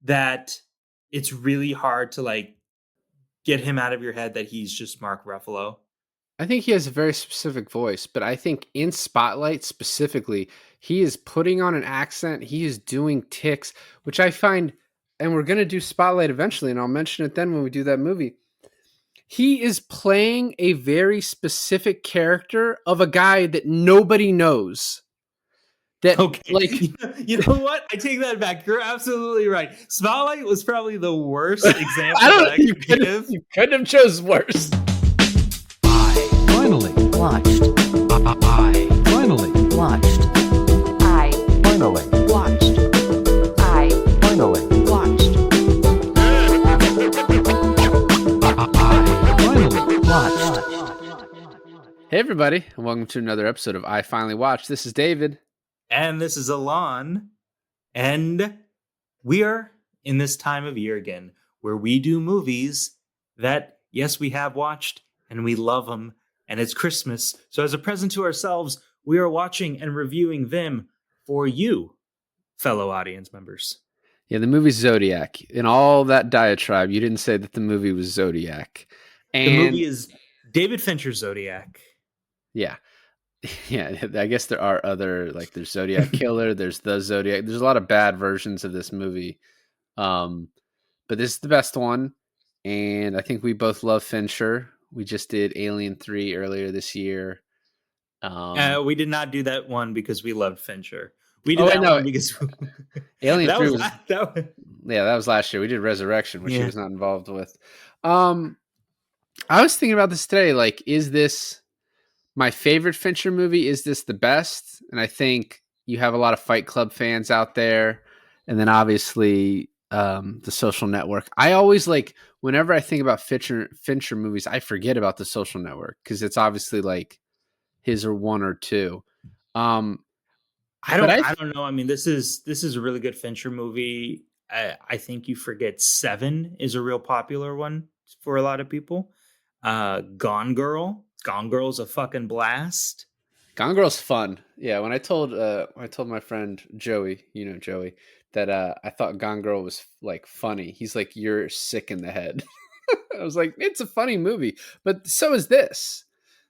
that it's really hard to like get him out of your head that he's just Mark Ruffalo. I think he has a very specific voice, but I think in Spotlight specifically, he is putting on an accent. He is doing tics, which I find, and we're going to do Spotlight eventually, and I'll mention it then when we do that movie. He is playing a very specific character of a guy that nobody knows. That Okay. like You know what? I take that back. You're absolutely right. Spotlight was probably the worst example I don't that I you could couldn't, give. you couldn't have chose worse. I finally Watched. I finally Watched. I finally watched. I finally watched. I finally Watched. Hey everybody, and welcome to another episode of I Finally Watched. This is David. And this is Alon. And we are in this time of year again where we do movies that, yes, we have watched and we love them. And it's Christmas. So as a present to ourselves, we are watching and reviewing them for you, fellow audience members. Yeah, the movie Zodiac. In all that diatribe, you didn't say that the movie was Zodiac. And The movie is David Fincher's Zodiac. yeah. Yeah, I guess there are other, like there's Zodiac Killer, there's the Zodiac. There's a lot of bad versions of this movie. But this is the best one. And I think we both love Fincher. We just did Alien 3 earlier this year. We did not do that one because we loved Fincher. We did Oh, that no. one because Alien that 3 was, was that was yeah, that was last year. We did Resurrection, which he Yeah. was not involved with. I was thinking about this today. Like, is this my favorite Fincher movie? Is this the best? And I think you have a lot of Fight Club fans out there. And then obviously The Social Network. I always like, whenever I think about Fincher movies, I forget about The Social Network because it's obviously like his or one or two. I But don't know. I mean, this is a really good Fincher movie. I think you forget Seven is a real popular one for a lot of people. Gone Girl. Gone Girl's a fucking blast. Gone Girl's fun. Yeah, when I told my friend Joey, Joey, that I thought Gone Girl was like funny. He's like, "You're sick in the head." I was like, "It's a funny movie, but so is this.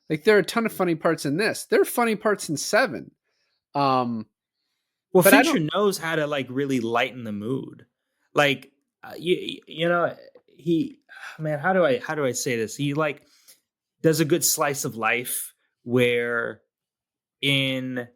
Like, there are a ton of funny parts in this. There are funny parts in Seven." Well, But I Fincher knows how to like really lighten the mood. Like, he, man, how do I say this? He like does a good slice of life where in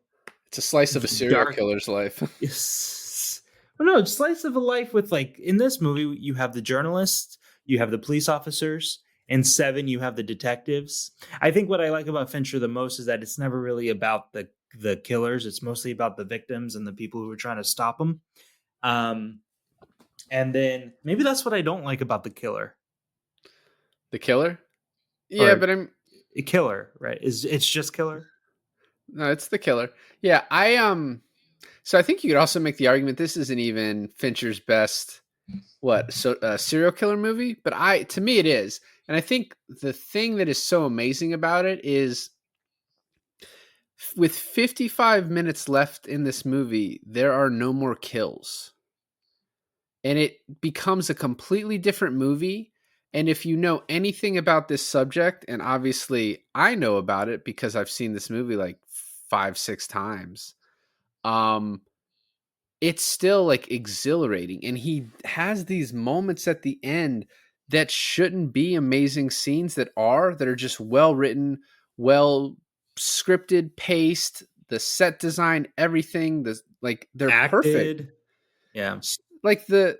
It's a slice of a serial killer's life. Yes. Well, no, slice of a life with like in this movie, you have the journalists, you have the police officers, and Seven, you have the detectives. I think what I like about Fincher the most is that it's never really about the killers. It's mostly about the victims and the people who are trying to stop them. And then maybe that's what I don't like about the killer. The killer? Yeah, Or- but I'm Killer, right? It's just killer? no, it's the killer. Yeah, so I think you could also make the argument this isn't even Fincher's best serial killer movie, but to me it is. And I think the thing that is so amazing about it is with 55 minutes left in this movie, there are no more kills. And it becomes a completely different movie. And if you know anything about this subject, and obviously I know about it because I've seen this movie like 5-6 times, it's still like exhilarating. And he has these moments at the end that shouldn't be amazing scenes that are just well written, well scripted, paced, the set design, everything. They're Acted. perfect. Yeah. Like the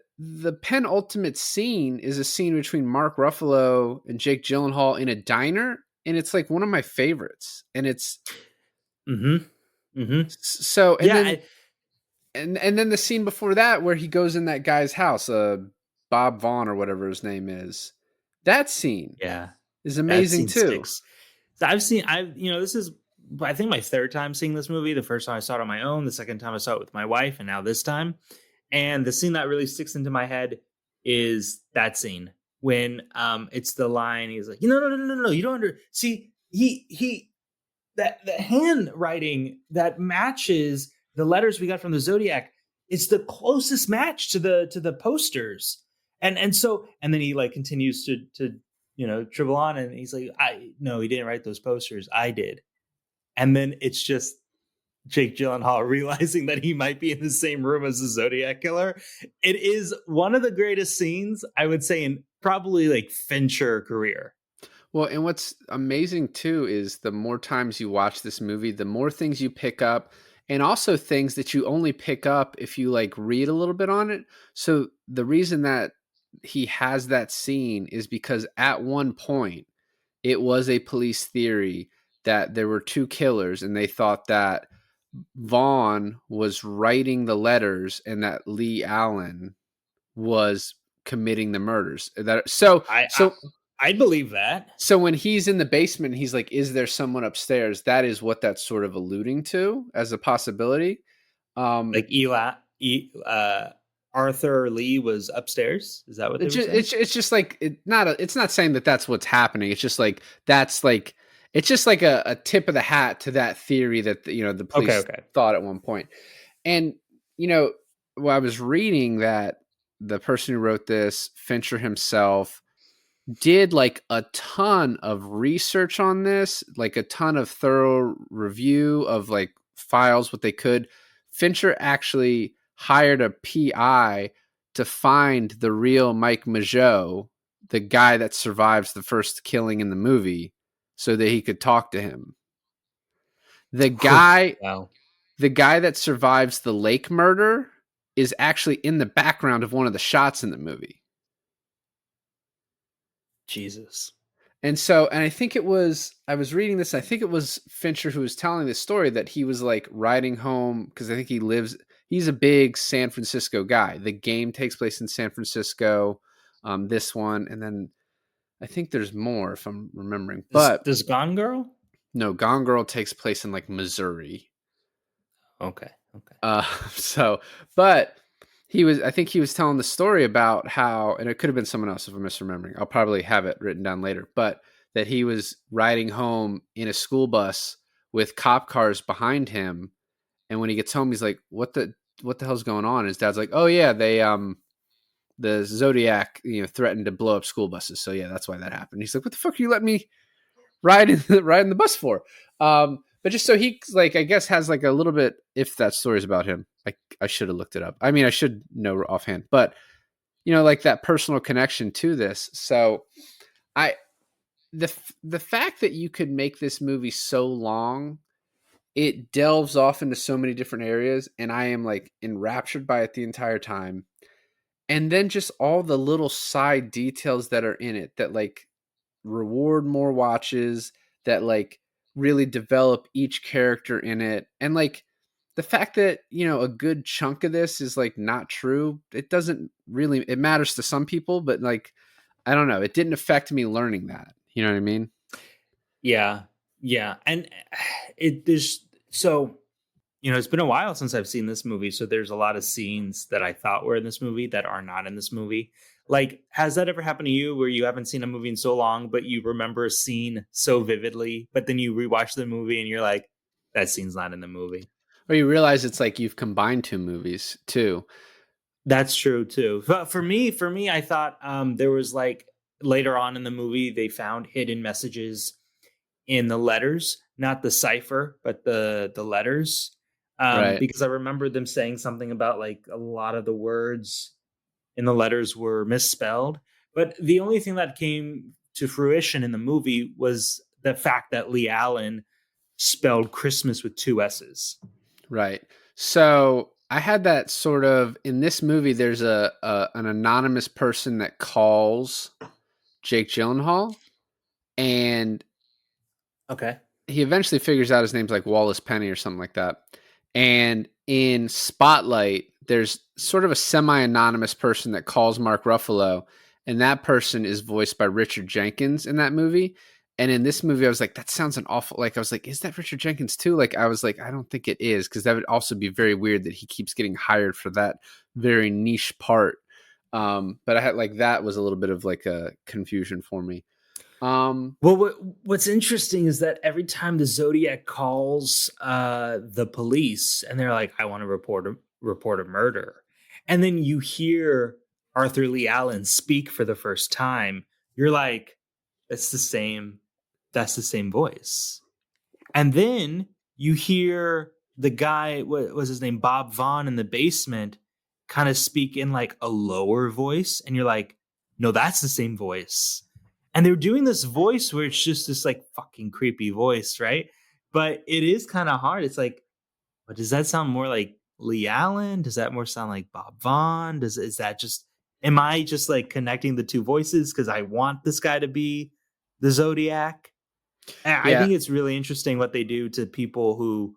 penultimate scene is a scene between Mark Ruffalo and Jake Gyllenhaal in a diner, and it's like one of my favorites. And it's so, and Yeah. then and then the scene before that where he goes in that guy's house, Bob Vaughn or whatever his name is. That scene, Yeah. is amazing too. This is, I think, my third time seeing this movie. The first time I saw it on my own, the second time I saw it with my wife, and now this time. And the scene that really sticks into my head is that scene when it's the line. He's like, no, you don't see. That the handwriting that matches the letters we got from the Zodiac. it's the closest match to the posters. And then he like continues to dribble on, and he's like, I no, he didn't write those posters. I did. And then it's just Jake Gyllenhaal realizing that he might be in the same room as the Zodiac killer. It is one of the greatest scenes, I would say, in probably like Fincher career. Well, and what's amazing too is the more times you watch this movie, the more things you pick up, and also things that you only pick up if you like read a little bit on it. So the reason that he has that scene is because at one point it was a police theory that there were two killers, and they thought that Vaughn was writing the letters and that Lee Allen was committing the murders. I'd believe that. So when he's in the basement, he's like, "Is there someone upstairs?" That is what that's sort of alluding to as a possibility. Like Arthur Lee was upstairs. Is that what they were saying? It's just like it's not saying that that's what's happening. It's just like it's just like a tip of the hat to that theory that the police thought at one point. And well, I was reading that the person who wrote this, Fincher himself, did like a ton of research on this, like a ton of thorough review of like files, what they could. Fincher actually hired a PI to find the real Mike Mageau, the guy that survives the first killing in the movie, so that he could talk to him. The guy, wow. The guy that survives the lake murder is actually in the background of one of the shots in the movie. Jesus. And I think I was reading this, I think it was Fincher who was telling this story, that he was like riding home, because I think he's a big San Francisco guy. The Game takes place in San Francisco, this one, and then I think there's more if I'm remembering. But does Gone Girl? No, Gone Girl takes place in like Missouri. Okay. But I think he was telling the story about how, and it could have been someone else if I'm misremembering. I'll probably have it written down later, but that he was riding home in a school bus with cop cars behind him. And when he gets home, he's like, what the hell's going on? His dad's like, oh yeah, they, the Zodiac, threatened to blow up school buses. So yeah, that's why that happened. He's like, what the fuck are you letting me ride in the bus for? But just so he like, I guess has like a little bit, if that story's about him, I should have looked it up. I mean, I should know offhand, but like that personal connection to this. So the fact that you could make this movie so long, it delves off into so many different areas, and I am like enraptured by it the entire time. And then just all the little side details that are in it that like reward more watches, that like really develop each character in it. And like the fact that, a good chunk of this is like not true. It doesn't really, it matters to some people, but like, I don't know. It didn't affect me learning that. You know what I mean? Yeah. Yeah. And it's been a while since I've seen this movie. So there's a lot of scenes that I thought were in this movie that are not in this movie. Like, has that ever happened to you where you haven't seen a movie in so long, but you remember a scene so vividly, but then you rewatch the movie and you're like, that scene's not in the movie? Or you realize it's like you've combined two movies too. That's true too. But for me, I thought there was like later on in the movie, they found hidden messages in the letters, not the cipher, but the letters. Right. Because I remember them saying something about like a lot of the words in the letters were misspelled. But the only thing that came to fruition in the movie was the fact that Lee Allen spelled Christmas with 2 S's. Right. So I had that sort of in this movie. There's an anonymous person that calls Jake Gyllenhaal, and okay, he eventually figures out his name's like Wallace Penny or something like that. And in Spotlight, there's sort of a semi-anonymous person that calls Mark Ruffalo, and that person is voiced by Richard Jenkins in that movie. And in this movie, I was like, that sounds an awful, like, I was like, is that Richard Jenkins too? Like, I was like, I don't think it is, because that would also be very weird that he keeps getting hired for that very niche part. But I had like, that was a little bit of like a confusion for me. Well, what's interesting is that every time the Zodiac calls the police and they're like, I want to report report a murder. And then you hear Arthur Lee Allen speak for the first time. You're like, that's the same voice. And then you hear the guy, what was his name, Bob Vaughn in the basement, kind of speak in like a lower voice. And you're like, no, that's the same voice. And they're doing this voice where it's just this like fucking creepy voice, right? But it is kind of hard. It's like, but does that sound more like Lee Allen? Does that more sound like Bob Vaughn? Is that just, am I just like connecting the two voices because I want this guy to be the Zodiac? I Yeah. think it's really interesting what they do to people who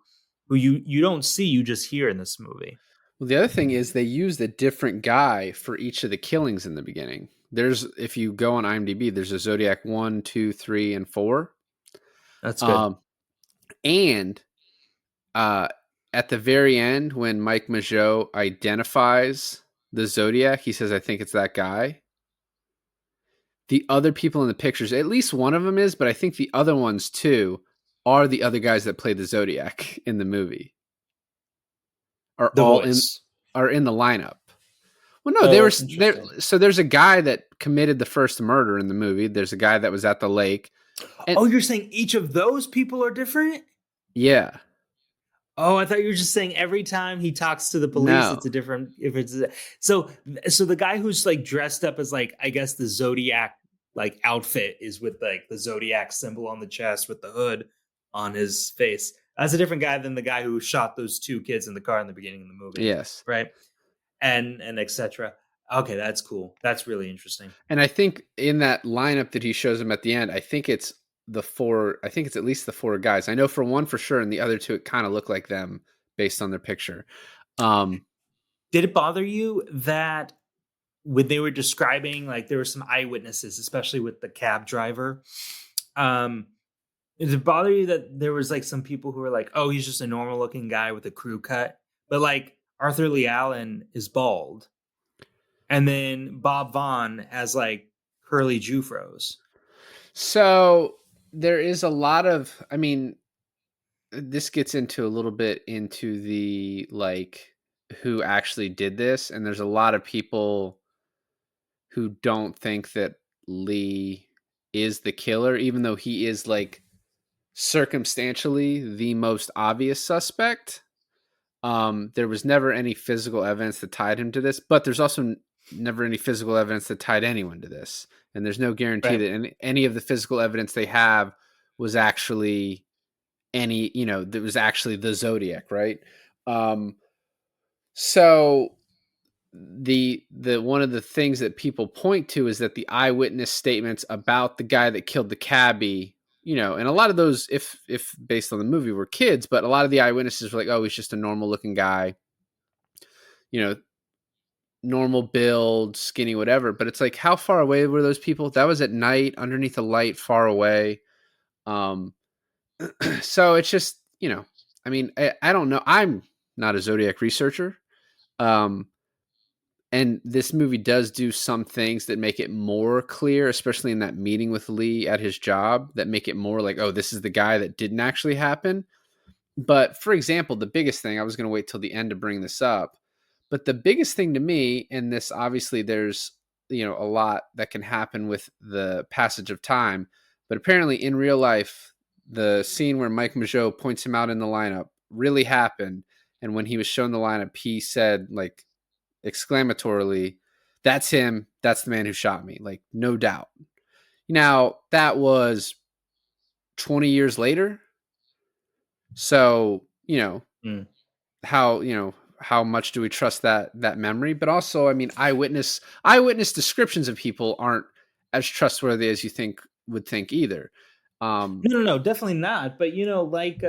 you don't see, you just hear in this movie. Well, the other thing is they used a different guy for each of the killings in the beginning. There's, if you go on IMDb, there's a Zodiac 1, 2, 3, and 4. That's good. And at the very end, when Mike Mageau identifies the Zodiac, he says, I think it's that guy. The other people in the pictures, at least one of them is, but I think the other ones too are the other guys that play the Zodiac in the movie. Are The all voice. in the lineup. Well, no, Oh, they were that's there. interesting. So there's a guy that committed the first murder in the movie. There's a guy that was at the lake. And, Oh, you're saying each of those people are different? yeah. Oh, I thought you were just saying every time he talks to the police, No. it's a different. If it's so the guy who's like dressed up as like, I guess the Zodiac like outfit is with like the Zodiac symbol on the chest with the hood on his face. That's a different guy than the guy who shot those two kids in the car in the beginning of the movie. Yes. Right. And etc. Okay, that's cool. That's really interesting. And I think in that lineup that he shows him at the end, I think it's at least the 4 guys. I know for one for sure, and the other 2 it kind of look like them based on their picture. Did it bother you that when they were describing, like there were some eyewitnesses, especially with the cab driver? Did it bother you that there was like some people who were like, oh, he's just a normal looking guy with a crew cut, but like Arthur Lee Allen is bald, and then Bob Vaughn has like curly Jufros. So there is a lot of, I mean, this gets into a little bit into the like who actually did this, and there's a lot of people who don't think that Lee is the killer, even though he is like circumstantially the most obvious suspect. There was never any physical evidence that tied him to this, but there's also never any physical evidence that tied anyone to this. And there's no guarantee that any of the physical evidence they have was actually that was actually the Zodiac, right? So the one of the things that people point to is that the eyewitness statements about the guy that killed the cabbie, and a lot of those, if based on the movie, were kids, but a lot of the eyewitnesses were like, oh, he's just a normal looking guy, normal build, skinny, whatever. But it's like, how far away were those people? That was at night, underneath a light, far away. So it's just, I mean, I don't know. I'm not a Zodiac researcher. And this movie does do some things that make it more clear, especially in that meeting with Lee at his job, that make it more like, oh, this is the guy that didn't actually happen. But for example, the biggest thing, I was going to wait till the end to bring this up, but the biggest thing to me, and this obviously there's, a lot that can happen with the passage of time, but apparently in real life, the scene where Mike Mageau points him out in the lineup really happened. And when he was shown the lineup, he said, like, exclamatorily, that's him. That's the man who shot me. Like, no doubt. Now, that was 20 years later. So, how much do we trust that memory? But also, I mean, eyewitness descriptions of people aren't as trustworthy as you would think either. No, definitely not. But like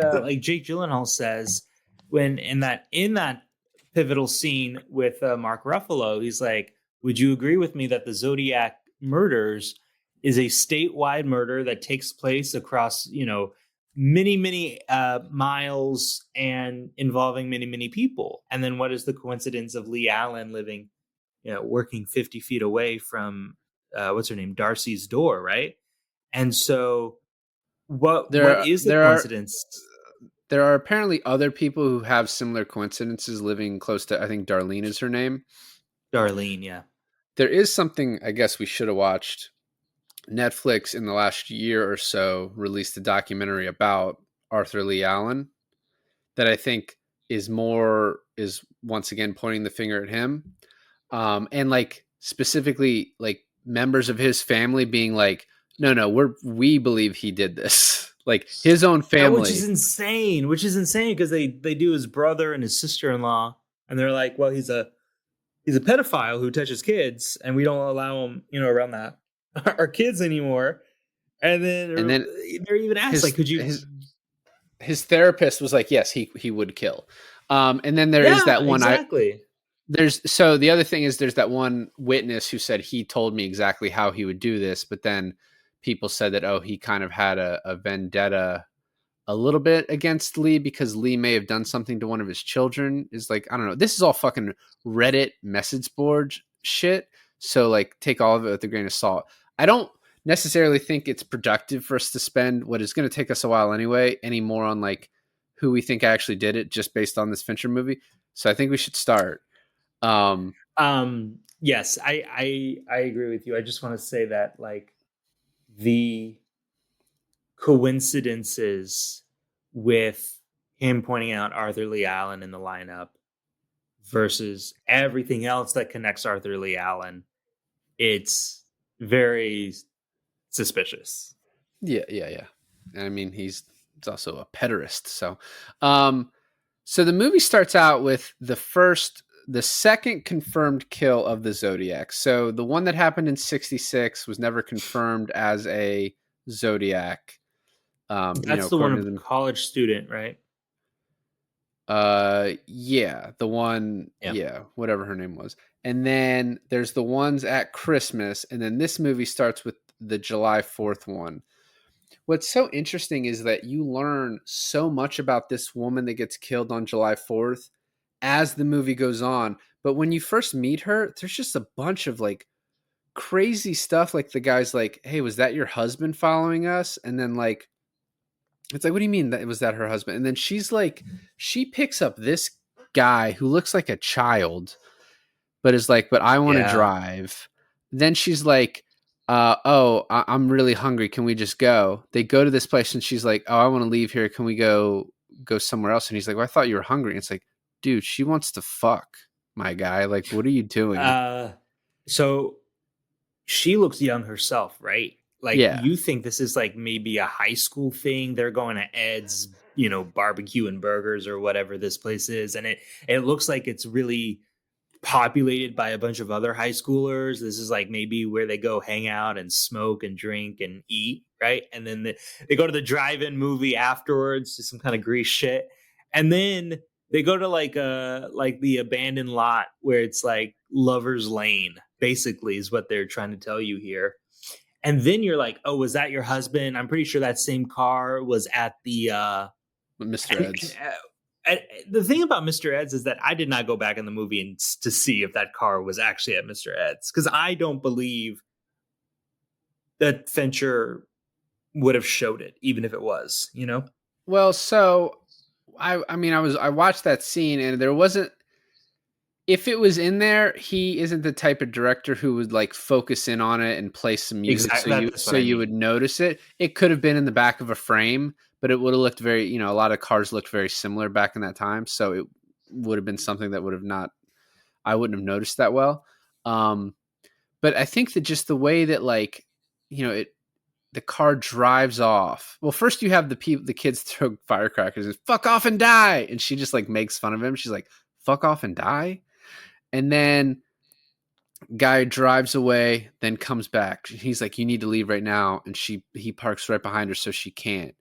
Jake Gyllenhaal says, when in that pivotal scene with Mark Ruffalo, he's like, would you agree with me that the Zodiac murders is a statewide murder that takes place across many miles and involving many people? And then what is the coincidence of Lee Allen living working 50 feet away from what's her name, Darcy's door, right? And so what is the coincidence? there are apparently other people who have similar coincidences living close to, I think Darlene is her name. Darlene, yeah. There is something I guess we should have watched. Netflix in the last year or so released a documentary about Arthur Lee Allen that I think is once again pointing the finger at him. And like specifically like members of his family being like, no, we believe he did this. Like his own family. Which is insane because they do his brother and his sister-in-law, and they're like, well, he's a pedophile who touches kids, and we don't allow him, around that our kids anymore. And then they're even asked, like, could you? His therapist was like, yes, he would kill. And then there is that one. Exactly. So the other thing is there's that one witness who said he told me exactly how he would do this, but then people said that, he kind of had a vendetta a little bit against Lee because Lee may have done something to one of his children. Is like, I don't know. This is all fucking Reddit message board shit. So like take all of it with a grain of salt. I don't necessarily think it's productive for us to spend what is going to take us a while anyway, any more on like who we think actually did it just based on this Fincher movie. So I think we should start. Yes, I agree with you. I just want to say that like the coincidences with him pointing out Arthur Lee Allen in the lineup versus everything else that connects Arthur Lee Allen, it's very suspicious. Yeah. I mean, he's also a pederast. So, so the movie starts out with the second confirmed kill of the Zodiac. So the one that happened in 1966 was never confirmed as a Zodiac. That's the one of the college student, right? Yeah, the one, whatever her name was. And then there's the ones at Christmas, and then this movie starts with the July 4th one. What's so interesting is that you learn so much about this woman that gets killed on July 4th as the movie goes on. But when you first meet her, there's just a bunch of like crazy stuff. Like the guy's like, hey, was that your husband following us? And then like, it's like, what do you mean that was that her husband? And then she's like, she picks up this guy who looks like a child, but is like, but I want to drive. Then she's like, I'm really hungry. Can we just go? They go to this place and she's like, oh, I want to leave here. Can we go somewhere else? And he's like, well, I thought you were hungry. And it's like, dude, she wants to fuck, my guy. Like, what are you doing? So she looks young herself, right? Like, you think this is like maybe a high school thing. They're going to Ed's, barbecue and burgers or whatever this place is. And it looks like it's really populated by a bunch of other high schoolers. This is like maybe where they go hang out and smoke and drink and eat, right? And then they go to the drive-in movie afterwards to some kind of grease shit. And then they go to like the abandoned lot where it's like Lover's Lane, basically, is what they're trying to tell you here. And then you're like, oh, was that your husband? I'm pretty sure that same car was at the Mr. Ed's. The thing about Mr. Ed's is that I did not go back in the movie to see if that car was actually at Mr. Ed's, because I don't believe that Fincher would have showed it, even if it was, Well, so I watched that scene and there wasn't. If it was in there, he isn't the type of director who would like focus in on it and play some music so you would notice it. It could have been in the back of a frame, but it would have looked very, a lot of cars looked very similar back in that time. So it would have been something that I wouldn't have noticed that well. But I think that just the way that like, the car drives off. Well, first you have the kids throw firecrackers and fuck off and die. And she just like makes fun of him. She's like, fuck off and die. And then guy drives away, then comes back. He's like, you need to leave right now. And he parks right behind her so she can't.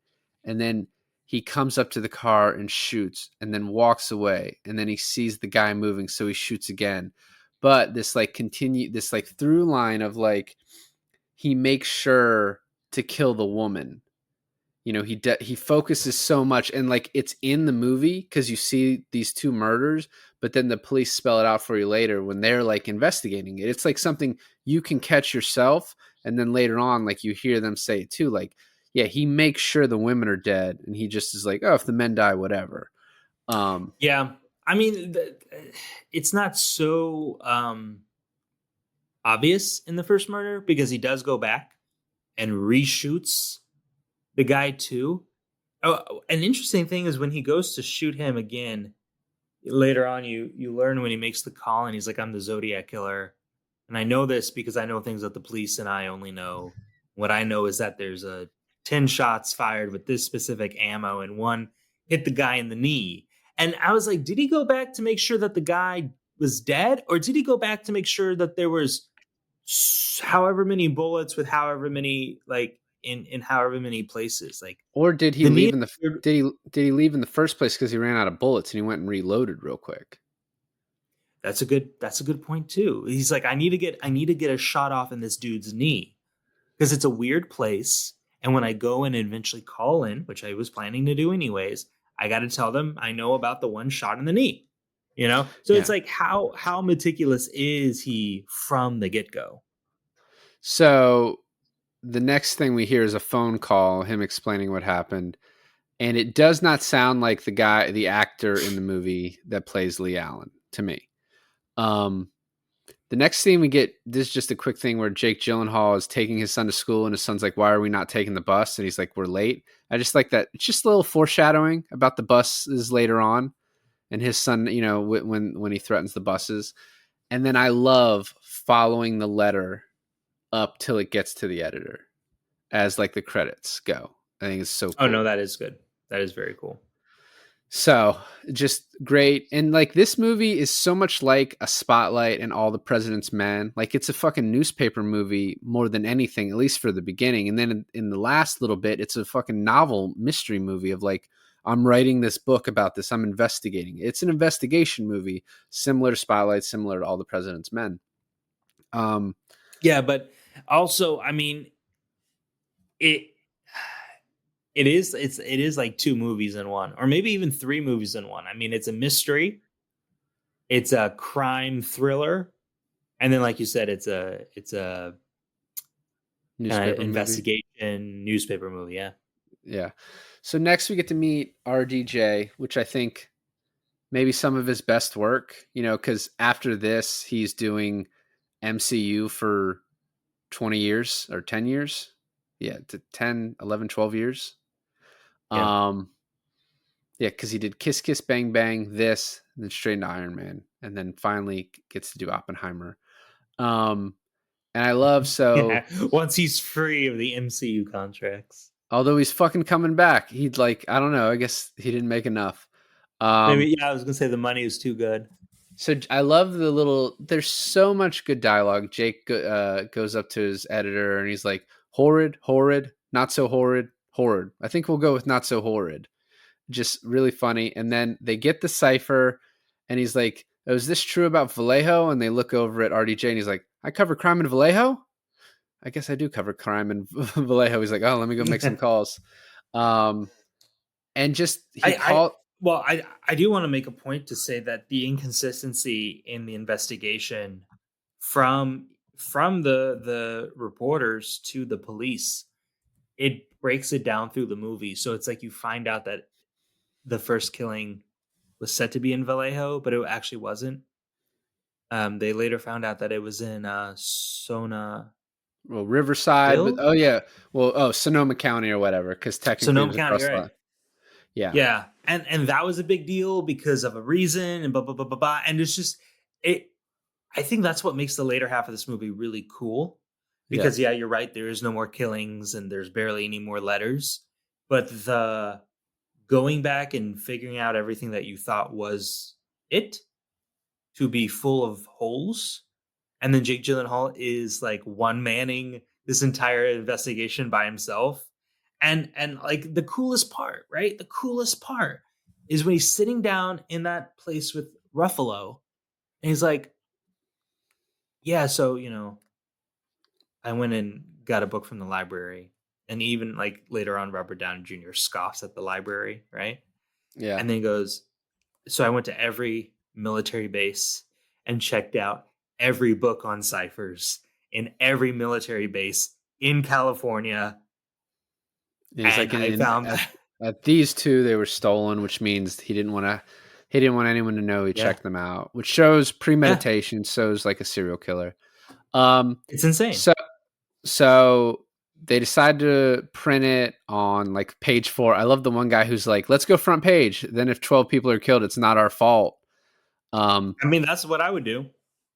And then he comes up to the car and shoots and then walks away. And then he sees the guy moving. So he shoots again. But this like this like through line of like, he makes sure to kill the woman. He focuses so much and like it's in the movie because you see these two murders, but then the police spell it out for you later when they're like investigating it. It's like something you can catch yourself. And then later on, like you hear them say it too, like yeah, he makes sure the women are dead, and he just is like, oh, if the men die, whatever. Yeah. I mean, it's not so obvious in the first murder because he does go back and reshoots the guy too. Oh, an interesting thing is when he goes to shoot him again later on, you learn when he makes the call and he's like, "I'm the Zodiac killer," and I know this because I know things that the police and I only know. What I know is that there's 10 shots fired with this specific ammo, and one hit the guy in the knee. And I was like, did he go back to make sure that the guy was dead, or did he go back to make sure that there was however many bullets with however many like in however many places? Like Or did he the leave knee. in the did he leave in the first place because he ran out of bullets and he went and reloaded real quick? That's a good point too. He's like, I need to get a shot off in this dude's knee because it's a weird place. And when I go and eventually call in, which I was planning to do anyways, I got to tell them I know about the one shot in the knee. You know, so Yeah. it's like how meticulous is he from the get go? So the next thing we hear is a phone call, him explaining what happened, and it does not sound like the actor in the movie that plays Lee Allen to me. The next scene we get, this is just a quick thing where Jake Gyllenhaal is taking his son to school, and his son's like, "Why are we not taking the bus?" And he's like, "We're late." I just like that. It's just a little foreshadowing about the buses later on, and his son, when he threatens the buses. And then I love following the letter up till it gets to the editor as like the credits go. I think it's so cool. Oh no, that is good. That is very cool. So just great. And like this movie is so much like a Spotlight and All the President's Men. Like it's a fucking newspaper movie more than anything, at least for the beginning. And then in the last little bit, it's a fucking novel mystery movie of like, I'm writing this book about this. I'm investigating. It's an investigation movie, similar to Spotlight, similar to All the President's Men. Yeah, but also, I mean, it it is like two movies in one, or maybe even three movies in one. I mean, it's a mystery, it's a crime thriller, and then like you said, it's a Newspaper movie. investigation newspaper movie. Yeah. Yeah. So next we get to meet RDJ, which I think maybe some of his best work, because after this, he's doing MCU for 20 years or 10 years. Yeah, to 10, 11, 12 years. Yeah. Yeah, because he did Kiss Kiss Bang Bang, this, and then straight into Iron Man, and then finally gets to do Oppenheimer. And I love Once he's free of the MCU contracts. although he's fucking coming back, he'd like, I don't know, I guess he didn't make enough. Maybe, yeah, I was gonna say the money is too good. So I love there's so much good dialogue. Jake goes up to his editor and he's like, horrid, not so horrid, horrid. I think we'll go with not so horrid. Just really funny. And then they get the cipher and he's like, oh, is this true about Vallejo? And they look over at RDJ and he's like, I cover crime in Vallejo? I guess I do cover crime in Vallejo. He's like, oh, let me go make some calls. And just I do want to make a point to say that the inconsistency in the investigation from the reporters to the police, it breaks it down through the movie. So it's like you find out that the first killing was said to be in Vallejo, but it actually wasn't. They later found out that it was in Sona. Well, Riverside, Bill? but Sonoma County or whatever, because technically Sonoma it was County, across the right? line. Yeah. Yeah, and that was a big deal because of a reason and blah blah blah blah blah. And it's just it. I think that's what makes the later half of this movie really cool. Because yeah, you're right. There is no more killings and there's barely any more letters. But the going back and figuring out everything that you thought was it to be full of holes, and then Jake Gyllenhaal is like one manning this entire investigation by himself. And like the coolest part, right? The coolest part is when he's sitting down in that place with Ruffalo and he's like, yeah, so, I went and got a book from the library. And even like later on, Robert Downey Jr. scoffs at the library, right? Yeah. And then he goes, so I went to every military base and checked out every book on ciphers in every military base in California. And he's And like, I found that, at these two, they were stolen, which means he didn't want anyone to know he yeah, checked them out, which shows yeah, premeditation, shows like a serial killer. Um, it's insane. so so they decide to print it on like page 4. I love the one guy who's like, "Let's go front page. Then if 12 people are killed, it's not our fault." Um, I mean, that's what I would do.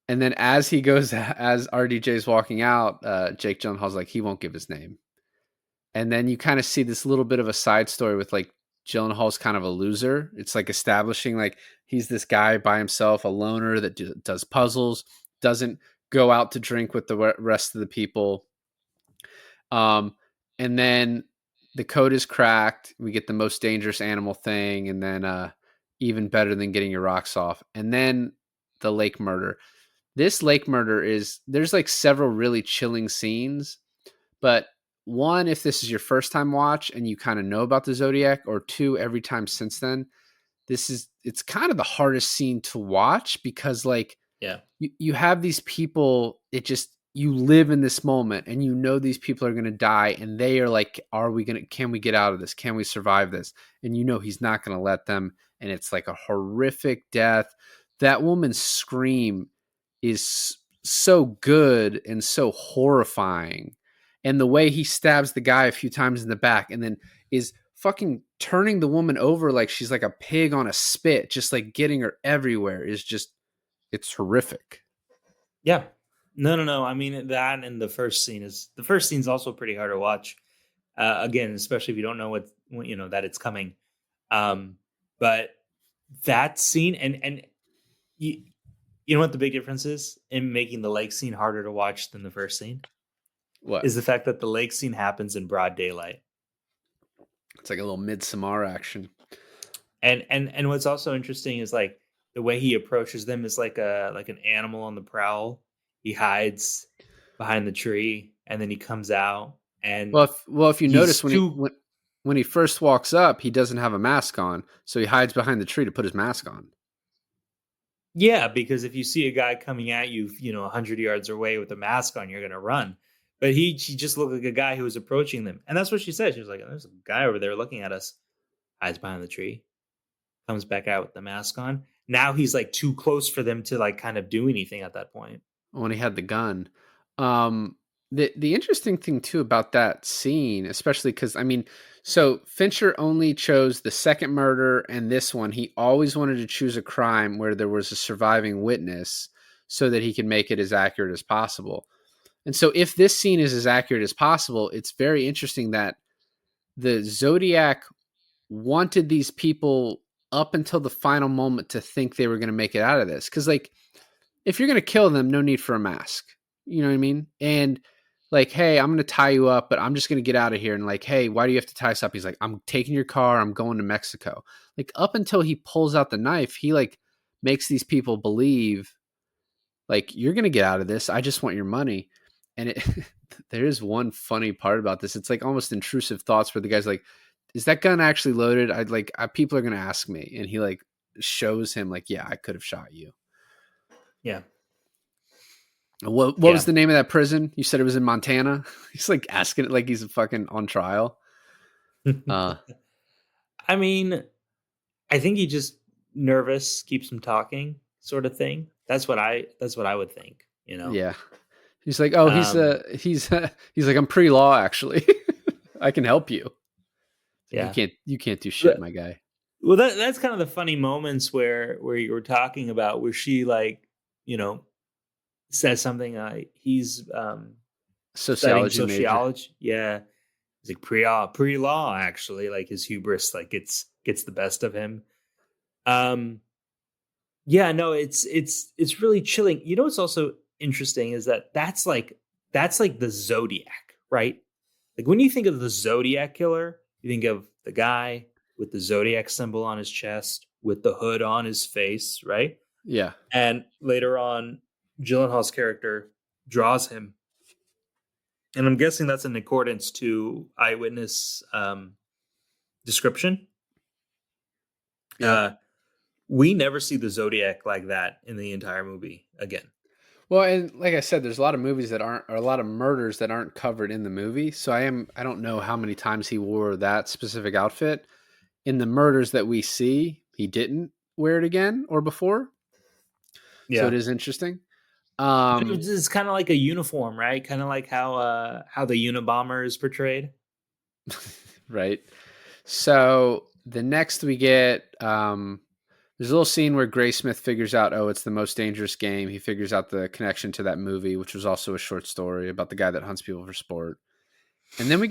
and then as he goes, as RDJ's walking out, Jake Gyllenhaal's like, he won't give his name. And then you kind of see this little bit of a side story with like Gyllenhaal's kind of a loser. It's like establishing like he's this guy by himself, a loner that does puzzles, doesn't go out to drink with the rest of the people. And then the code is cracked. We get the most dangerous animal thing, and then even better than getting your rocks off. And then the lake murder. This lake murder there's like several really chilling scenes, but one, if this is your first time watch and you kind of know about the Zodiac, or two, every time since then, it's kind of the hardest scene to watch because like Yeah. you have these people, you live in this moment and you know these people are going to die and they are like, can we get out of this? Can we survive this? And you know he's not going to let them. And it's like a horrific death. That woman's scream is so good and so horrifying. And the way he stabs the guy a few times in the back and then is fucking turning the woman over like she's like a pig on a spit, just like getting her everywhere it's horrific. Yeah. No. I mean, that and the first scene's also pretty hard to watch. Again, especially if you don't know that it's coming. But that scene and you know what the big difference is in making the lake scene harder to watch than the first scene What? is the fact that the lake scene happens in broad daylight. It's like a little Midsommar action. And what's also interesting is like the way he approaches them is like an animal on the prowl. He hides behind the tree and then he comes out and Well, if you he's notice too when he first walks up, he doesn't have a mask on, so he hides behind the tree to put his mask on. yeah, because if you see a guy coming at you, 100 yards away with a mask on, you're gonna run. But he just looked like a guy who was approaching them, and that's what she said. She was like, "There's a guy over there looking at us." Hides behind the tree, comes back out with the mask on. Now he's like too close for them to like kind of do anything at that point. When he had the gun. The interesting thing too about that scene, especially because I mean, so Fincher only chose the second murder and this one. He always wanted to choose a crime where there was a surviving witness so that he can make it as accurate as possible. And so if this scene is as accurate as possible, it's very interesting that the Zodiac wanted these people up until the final moment to think they were going to make it out of this. Because like, if you're going to kill them, no need for a mask. You know what I mean? And like, hey, I'm going to tie you up, but I'm just going to get out of here. And like, hey, why do you have to tie us up? He's like, I'm taking your car. I'm going to Mexico. Like up until he pulls out the knife, he like makes these people believe like, you're going to get out of this. I just want your money. And there is one funny part about this. It's like almost intrusive thoughts where the guy's like, is that gun actually loaded? People are going to ask me. And he like shows him like, yeah, I could have shot you. Yeah. What Yeah. was the name of that prison? You said it was in Montana. He's like asking it like he's fucking on trial. I mean, I think he just nervous, keeps him talking, sort of thing. That's what I would think. Yeah. He's like, oh, he's like, I'm pre-law actually. I can help you. Yeah. You can't do shit, my guy. Well, that's kind of the funny moments where you were talking about where she like, says something. He's studying Sociology major. sociology. Yeah, he's like pre-law actually. Like his hubris like gets the best of him. Yeah, no, it's really chilling. You know what's also interesting is that's like the Zodiac, right? Like when you think of the Zodiac killer, you think of the guy with the Zodiac symbol on his chest, with the hood on his face, right? Yeah. And later on, Gyllenhaal's character draws him. And I'm guessing that's in accordance to eyewitness description. Yeah. We never see the Zodiac like that in the entire movie again. Well, and like I said, there's a lot of movies that aren't, or a lot of murders that aren't covered in the movie. So I don't know how many times he wore that specific outfit. In the murders that we see, he didn't wear it again or before. So it Yeah. is interesting. Um, It's kind of like a uniform, right? Kind of like how the Unabomber is portrayed. right. So the next we get, there's a little scene where Graysmith figures out, oh, it's the most dangerous game. He figures out the connection to that movie, which was also a short story about the guy that hunts people for sport. And then we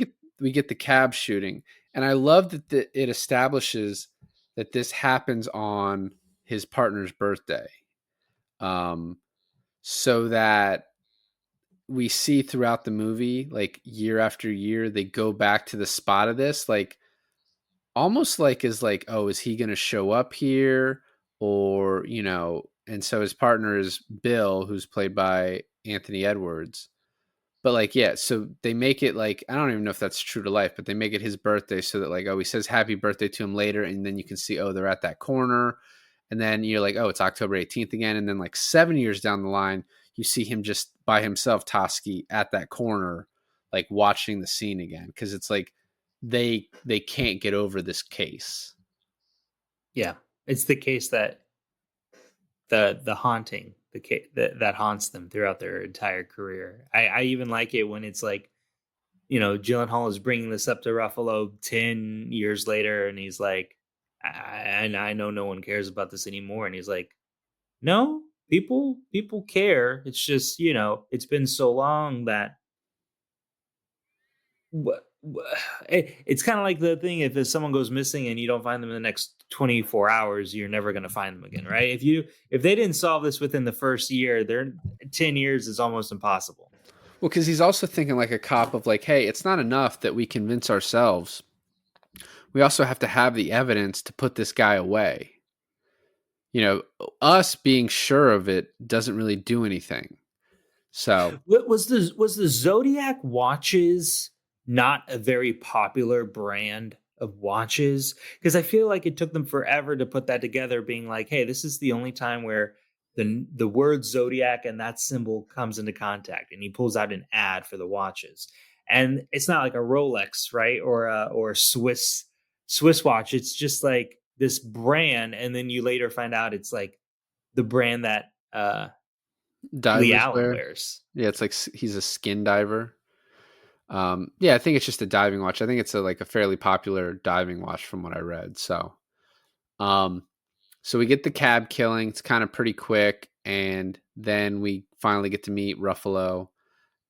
get the cab shooting, and I love that it establishes that this happens on his partner's birthday, um, so that we see throughout the movie, like year after year, they go back to the spot of this, like almost like is like, oh, is he going to show up here, or and so his partner is Bill, who's played by Anthony Edwards. But like, yeah, so they make it like, I don't even know if that's true to life, but they make it his birthday so that like, oh, he says happy birthday to him later, and then you can see, oh, they're at that corner, and then you're like, oh, it's October 18th again, and then like 7 years down the line, you see him just by himself, Toski, at that corner, like watching the scene again, because it's like they can't get over this case. Yeah, it's the case that the haunting, the case that haunts them throughout their entire career. I even like it when it's like, Gyllenhaal is bringing this up to Ruffalo 10 years later, and he's like, I know no one cares about this anymore, and he's like, no, people care. It's just it's been so long that it's kind of like the thing, if someone goes missing and you don't find them in the next 24 hours, you're never going to find them again, right? If they didn't solve this within the first year, their 10 years is almost impossible. Well, because he's also thinking like a cop of like, hey, it's not enough that we convince ourselves. We also have to have the evidence to put this guy away. Us being sure of it doesn't really do anything. So Was the Zodiac watches not a very popular brand of watches? Because I feel like it took them forever to put that together, being like, hey, this is the only time where the word Zodiac and that symbol comes into contact, and he pulls out an ad for the watches. And it's not like a Rolex, right? Or a Swiss watch. It's just like this brand, and then you later find out it's like the brand that Lee divers Allen wear. wears. Yeah, it's like he's a skin diver. Yeah, I think it's just a diving watch. I think it's like a fairly popular diving watch from what I read. Um, so we get the cab killing. It's kind of pretty quick, and then we finally get to meet Ruffalo.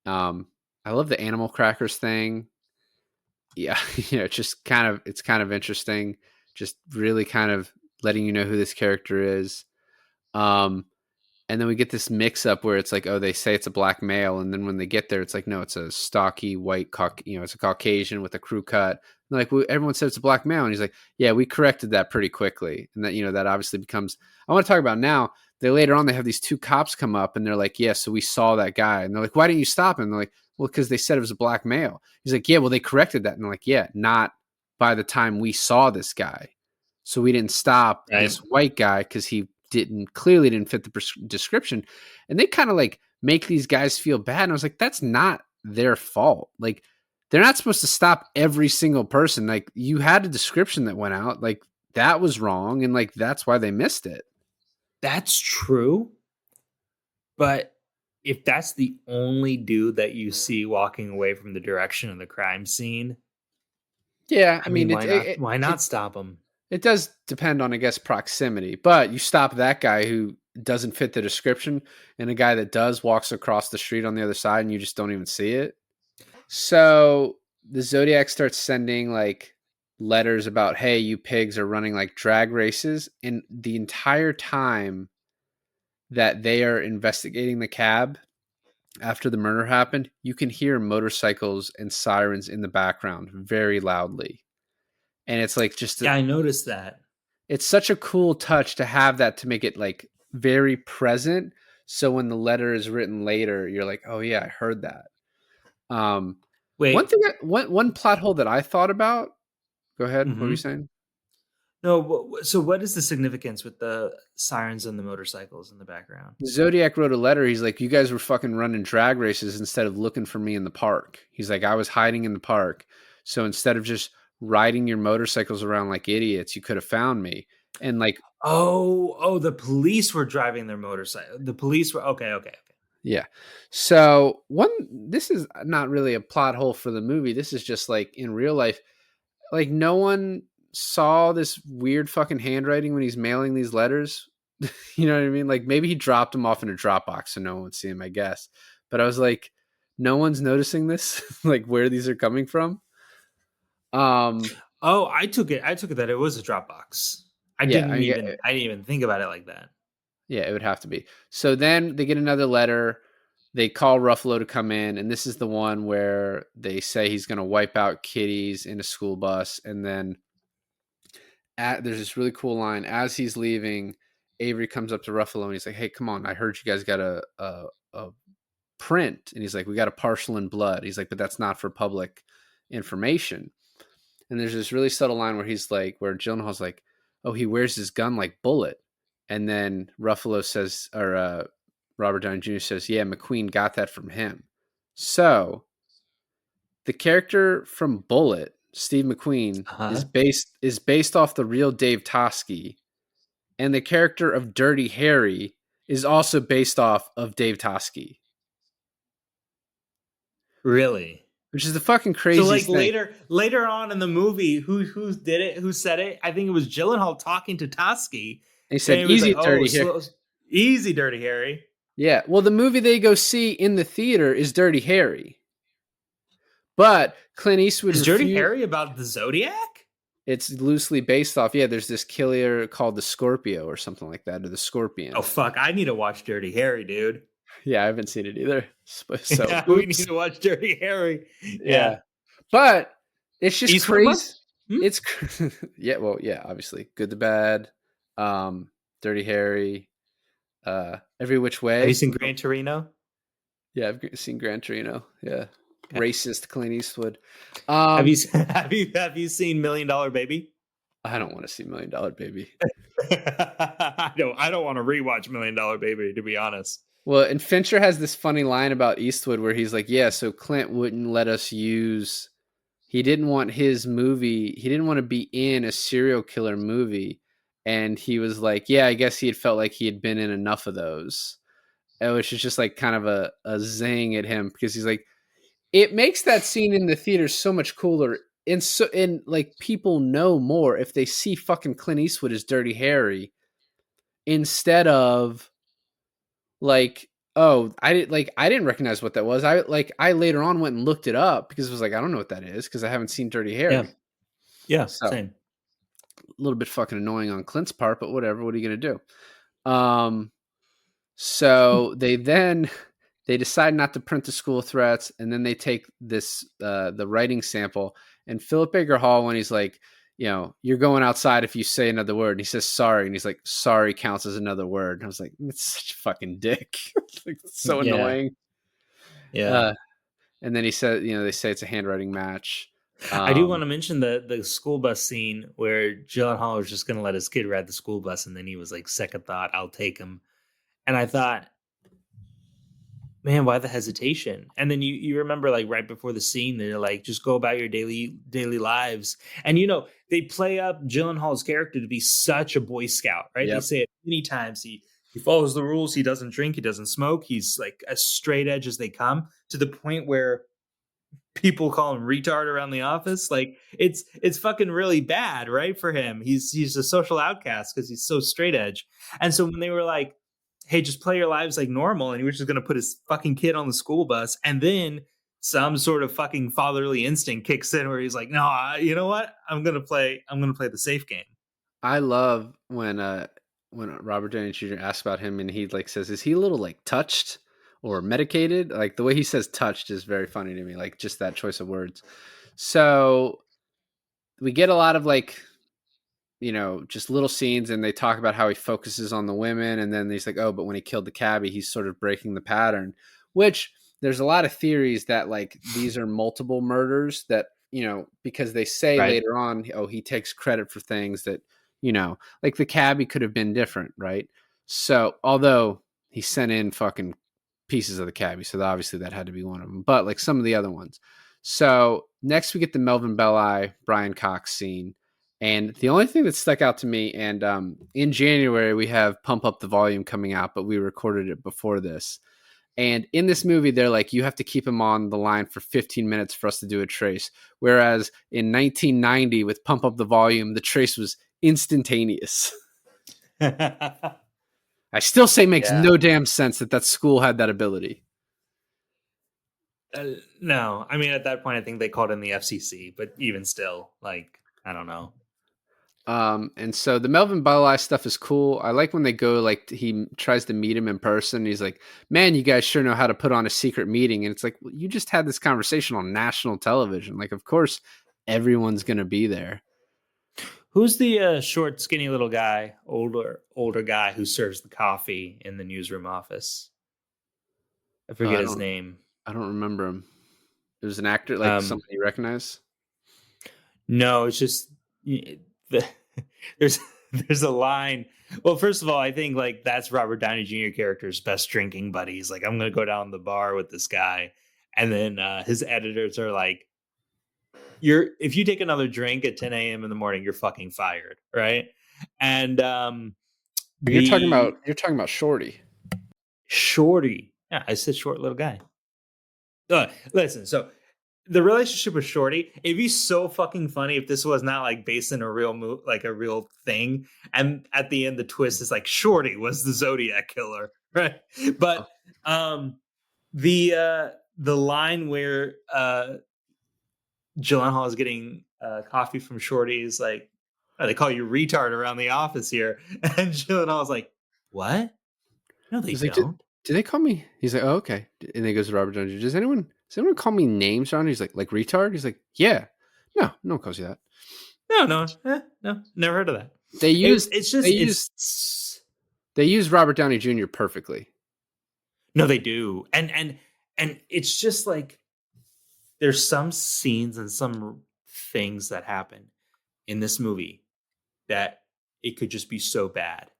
I love the animal crackers thing. Yeah, it's kind of interesting. Just really kind of letting you know who this character is. Um, and then we get this mix up where it's like, oh, they say it's a black male, and then when they get there, it's like, no, it's a stocky white it's a Caucasian with a crew cut. And they're like, well, everyone said it's a black male, and he's like, yeah, we corrected that pretty quickly, and that that obviously becomes. I want to talk about now. They later on they have these two cops come up, and they're like, yeah, so we saw that guy, and they're like, why didn't you stop him? And they're like, well, because they said it was a black male. He's like, yeah, well, they corrected that, and they're like, yeah, not by the time we saw this guy, so we didn't stop Right. this white guy because he clearly didn't fit the description. And they kind of like make these guys feel bad, and I was like, that's not their fault. Like, they're not supposed to stop every single person. Like, you had a description that went out, like that was wrong, and like that's why they missed it. That's true. But if that's the only dude that you see walking away from the direction of the crime scene, Yeah, I I mean, mean, why not stop him? it does depend on, I guess, proximity, but you stop that guy who doesn't fit the description, and a guy that does walks across the street on the other side, and you just don't even see it. So the Zodiac starts sending like letters about, hey, you pigs are running like drag races. And the entire time that they are investigating the cab after the murder happened, you can hear motorcycles and sirens in the background very loudly. And it's like Yeah, I noticed that. it's such a cool touch to have that, to make it like very present. So when the letter is written later, you're like, oh yeah, I heard that. Um, Wait. one plot hole that I thought about. Go ahead. What were you Mhm. saying? No, so what is the significance with the sirens and the motorcycles in the background? Zodiac wrote a letter. He's like, you guys were fucking running drag races instead of looking for me in the park. He's like, I was hiding in the park. So instead of just riding your motorcycles around like idiots, you could have found me. And like, Oh, the police were driving their motorcycle. The police were okay. yeah. So this is not really a plot hole for the movie. This is just like in real life, like no one saw this weird fucking handwriting when he's mailing these letters. You know what I mean? Like maybe he dropped them off in a Dropbox so no one would see him, I guess. But I was like, no one's noticing this, like where these are coming from. Oh, I took it that it was a Dropbox. I Yeah, didn't even think about it like that. Yeah, it would have to be. So then they get another letter. They call Ruffalo to come in, and this is the one where they say he's going to wipe out kiddies in a school bus. And then there's this really cool line. As he's leaving, Avery comes up to Ruffalo and he's like, hey, come on. I heard you guys got a print. And he's like, we got a partial in blood. He's like, but that's not for public information. And there's this really subtle line where he's like, where Gyllenhaal's like, oh, he wears his gun like Bullet. And then Ruffalo says, or Robert Downey Jr. says, yeah, McQueen got that from him. So the character from Bullet, Steve McQueen, is based off the real Dave Toschi. And the character of Dirty Harry is also based off of Dave Toschi. Really? Which is the fucking craziest thing. thing. Later on in the movie, who did it? Who said it? I think it was Gyllenhaal talking to Toschi. He said, "Easy, like, Dirty Harry." Easy, Dirty Harry. Yeah. Well, the movie they go see in the theater is Dirty Harry. But Clint Eastwood is Dirty Harry about the Zodiac? It's loosely based off. Yeah, there's this killer called the Scorpio or something like that, or the Scorpion. Oh fuck! I need to watch Dirty Harry, dude. Yeah, I haven't seen it either. So yeah, we need to watch Dirty Harry. Yeah. But it's just crazy. It's yeah, well, yeah, obviously. Good to Bad, Dirty Harry, Every Which Way. Have you seen Gran Torino? Yeah, I've seen Gran Torino. Yeah. Okay. Racist Clint Eastwood. Have you seen $1 Million Baby? I don't want to see $1 Million Baby. I don't want to rewatch $1 Million Baby, to be honest. Well, and Fincher has this funny line about Eastwood where he's like, yeah, so Clint wouldn't let us use, he didn't want his movie, he didn't want to be in a serial killer movie. And he was like, yeah, I guess he had felt like he had been in enough of those. Which is just like kind of a zing at him because he's like, it makes that scene in the theater so much cooler. And like people know more if they see fucking Clint Eastwood as Dirty Harry instead of like, oh, I didn't recognize what that was. I later on went and looked it up because it was like, I don't know what that is because I haven't seen Dirty Harry. Yeah, so, same. A little bit fucking annoying on Clint's part, but whatever. What are you gonna do? So they decide not to print the school threats, and then they take this the writing sample. And Philip Baker Hall, when he's like, you know, you're going outside if you say another word. And he says sorry, and he's like, sorry counts as another word. And I was like, it's such a fucking dick. Like, it's so annoying. Yeah. And then he said, you know, they say it's a handwriting match. I do want to mention the school bus scene where Gyllenhaal was just going to let his kid ride the school bus, and then he was like, second thought, I'll take him. And I thought, man, why the hesitation? And then you remember, like, right before the scene, they're like, just go about your daily lives. And, you know, they play up Gyllenhaal's character to be such a Boy Scout, right? Yep. They say it many times. He follows the rules. He doesn't drink. He doesn't smoke. He's like as straight edge as they come, to the point where people call him retard around the office. Like, it's fucking really bad, right? For him. He's a social outcast because he's so straight edge. And so when they were like, hey, just play your lives like normal, and he was just going to put his fucking kid on the school bus, and then some sort of fucking fatherly instinct kicks in where he's like, no, you know what? I'm going to play the safe game. I love when Robert Downey Jr. asks about him, and he like says, is he a little like touched or medicated? Like, the way he says touched is very funny to me, like just that choice of words. So we get a lot of like, you know, just little scenes, and they talk about how he focuses on the women, and then he's like, oh, but when he killed the cabbie, he's sort of breaking the pattern, which there's a lot of theories that like these are multiple murders that, you know, because they say later on, oh, he takes credit for things that, Like the cabbie could have been different, right? So although he sent in fucking pieces of the cabbie, so obviously that had to be one of them. But like some of the other ones. So next we get the Melvin Belli, Brian Cox scene. And the only thing that stuck out to me, and in January we have Pump Up the Volume coming out, but we recorded it before this. And in this movie, they're like, you have to keep him on the line for 15 minutes for us to do a trace. Whereas in 1990 with Pump Up the Volume, the trace was instantaneous. I still say makes no damn sense that school had that ability. No, I mean, at that point, I think they called in the FCC, but even still, like, I don't know. And so the Melvin Belli stuff is cool. I like when they go, like, he tries to meet him in person. He's like, man, you guys sure know how to put on a secret meeting. And it's like, well, you just had this conversation on national television. Like, of course, everyone's going to be there. Who's the short, skinny little guy, older guy who serves the coffee in the newsroom office? I forget his name. I don't remember him. There's an actor, like somebody you recognize? No, it's just there's a line. Well, first of all, I think like that's Robert Downey Jr. character's best drinking buddy. He's like, I'm gonna go down the bar with this guy, and then his editors are like, if you take another drink at 10 a.m. in the morning, you're fucking fired, right? And you're talking about Shorty. Yeah, I said short little guy. Listen, so the relationship with Shorty, it'd be so fucking funny if this was not like based in a real like a real thing. And at the end, the twist is like Shorty was the Zodiac killer, right? But the line where Gyllenhaal is getting coffee from Shorty is like, oh, they call you retard around the office here, and Gyllenhaal's like, what? No, they don't. Like, do they call me? He's like, oh, okay. And then he goes to Robert Downey Jr. Does anyone call me names around? He's like retard? He's like, yeah. No one calls you that. No, never heard of that. They use Robert Downey Jr. perfectly. No, they do. And it's just like there's some scenes and some things that happen in this movie that it could just be so bad.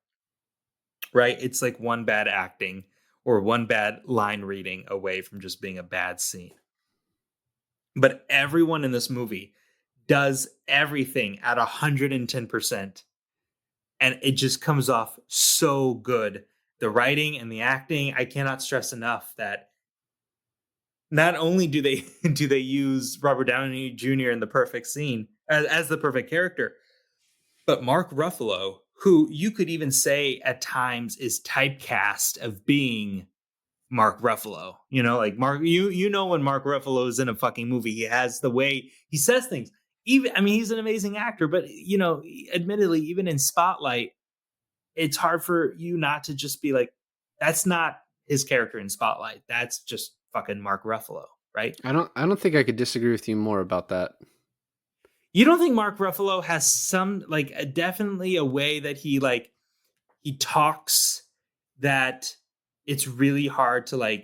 Right? It's like one bad acting or one bad line reading away from just being a bad scene. But everyone in this movie does everything at 110%. And it just comes off so good. The writing and the acting, I cannot stress enough that not only do they use Robert Downey Jr. in the perfect scene as the perfect character, but Mark Ruffalo, who you could even say at times is typecast of being Mark Ruffalo. Like Mark, you know when Mark Ruffalo is in a fucking movie, he has the way he says things. He's an amazing actor, but admittedly, even in Spotlight, it's hard for you not to just be like, that's not his character in Spotlight. That's just fucking Mark Ruffalo, right? I don't think I could disagree with you more about that. You don't think Mark Ruffalo has some definitely a way that he talks that it's really hard to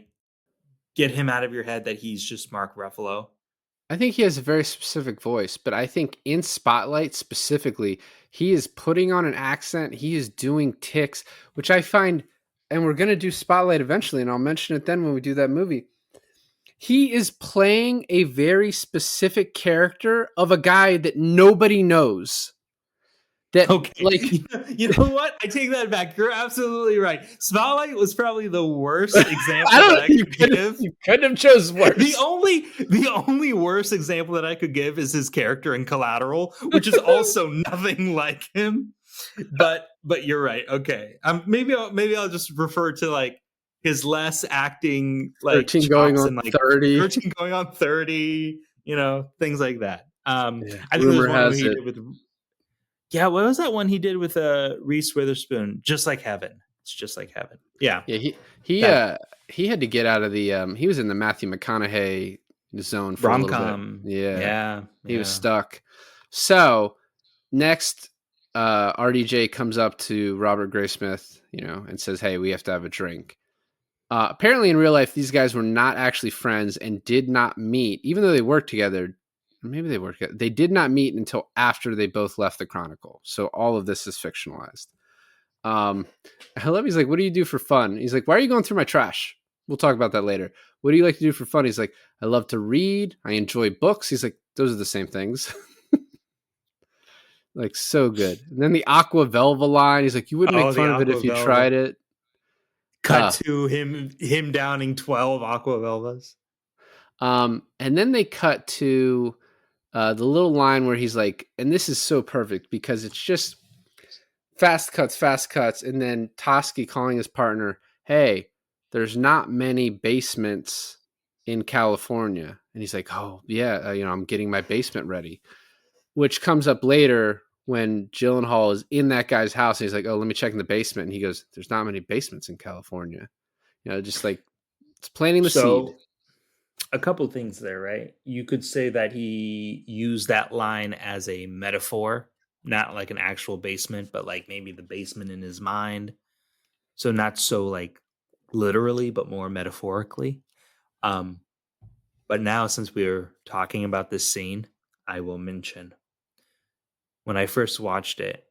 get him out of your head that he's just Mark Ruffalo? I think he has a very specific voice, but I think in Spotlight specifically, he is putting on an accent. He is doing tics, which I find, and we're going to do Spotlight eventually, and I'll mention it then when we do that movie. He is playing a very specific character of a guy that nobody knows. You know what? I take that back. You're absolutely right. Spotlight was probably the worst example I could give. You couldn't have chosen worse. The only worst example that I could give is his character in Collateral, which is also nothing like him. But you're right. Okay. Maybe I'll just refer to his less acting 13 going on 30. 13 going on 30, things like that. I think Rumor there's one has he it. did with what was that one he did with Reese Witherspoon? Just Like Heaven. It's Just Like Heaven. Yeah. Yeah, he had to get out of the he was in the Matthew McConaughey zone for a little rom-com. bit. Yeah. He was Yeah. stuck. So next RDJ comes up to Robert Graysmith, and says, "Hey, we have to have a drink." Apparently in real life, these guys were not actually friends and did not meet, even though they worked together. maybe they work. They did not meet until after they both left the Chronicle. So all of this is fictionalized. I love. He's like, "What do you do for fun?" He's like, "Why are you going through my trash?" We'll talk about that later. What do you like to do for fun? He's like, "I love to read. I enjoy books." He's like, "Those are the same things." Like so good. And then the Aqua Velva line. He's like, "You wouldn't make The fun of it if Aqua you Velva. tried it." Cut to him downing 12 Aqua Velvas. And then they cut to the little line where he's like, and this is so perfect because it's just fast cuts, and then Toski calling his partner, "Hey, there's not many basements in California." And he's like, "Oh, yeah, I'm getting my basement ready," which comes up later when Gyllenhaal is in that guy's house. And he's like, "Oh, let me check in the basement." And he goes, "There's not many basements in California." Just like it's planting the seed. A couple things there, right? You could say that he used that line as a metaphor, not like an actual basement, but like maybe the basement in his mind. So not so like literally, but more metaphorically. But now, since we're talking about this scene, I will mention when I first watched it,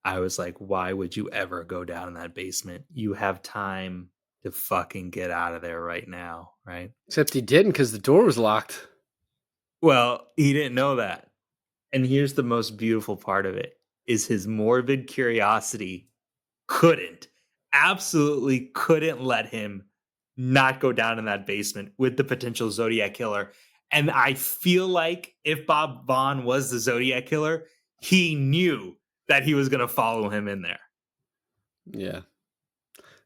I was like, why would you ever go down in that basement? You have time to fucking get out of there right now, right? Except he didn't because the door was locked. Well, he didn't know that. And here's the most beautiful part of it is his morbid curiosity absolutely couldn't let him not go down in that basement with the potential Zodiac killer. And I feel like if Bob Vaughn was the Zodiac killer, he knew that he was going to follow him in there. Yeah.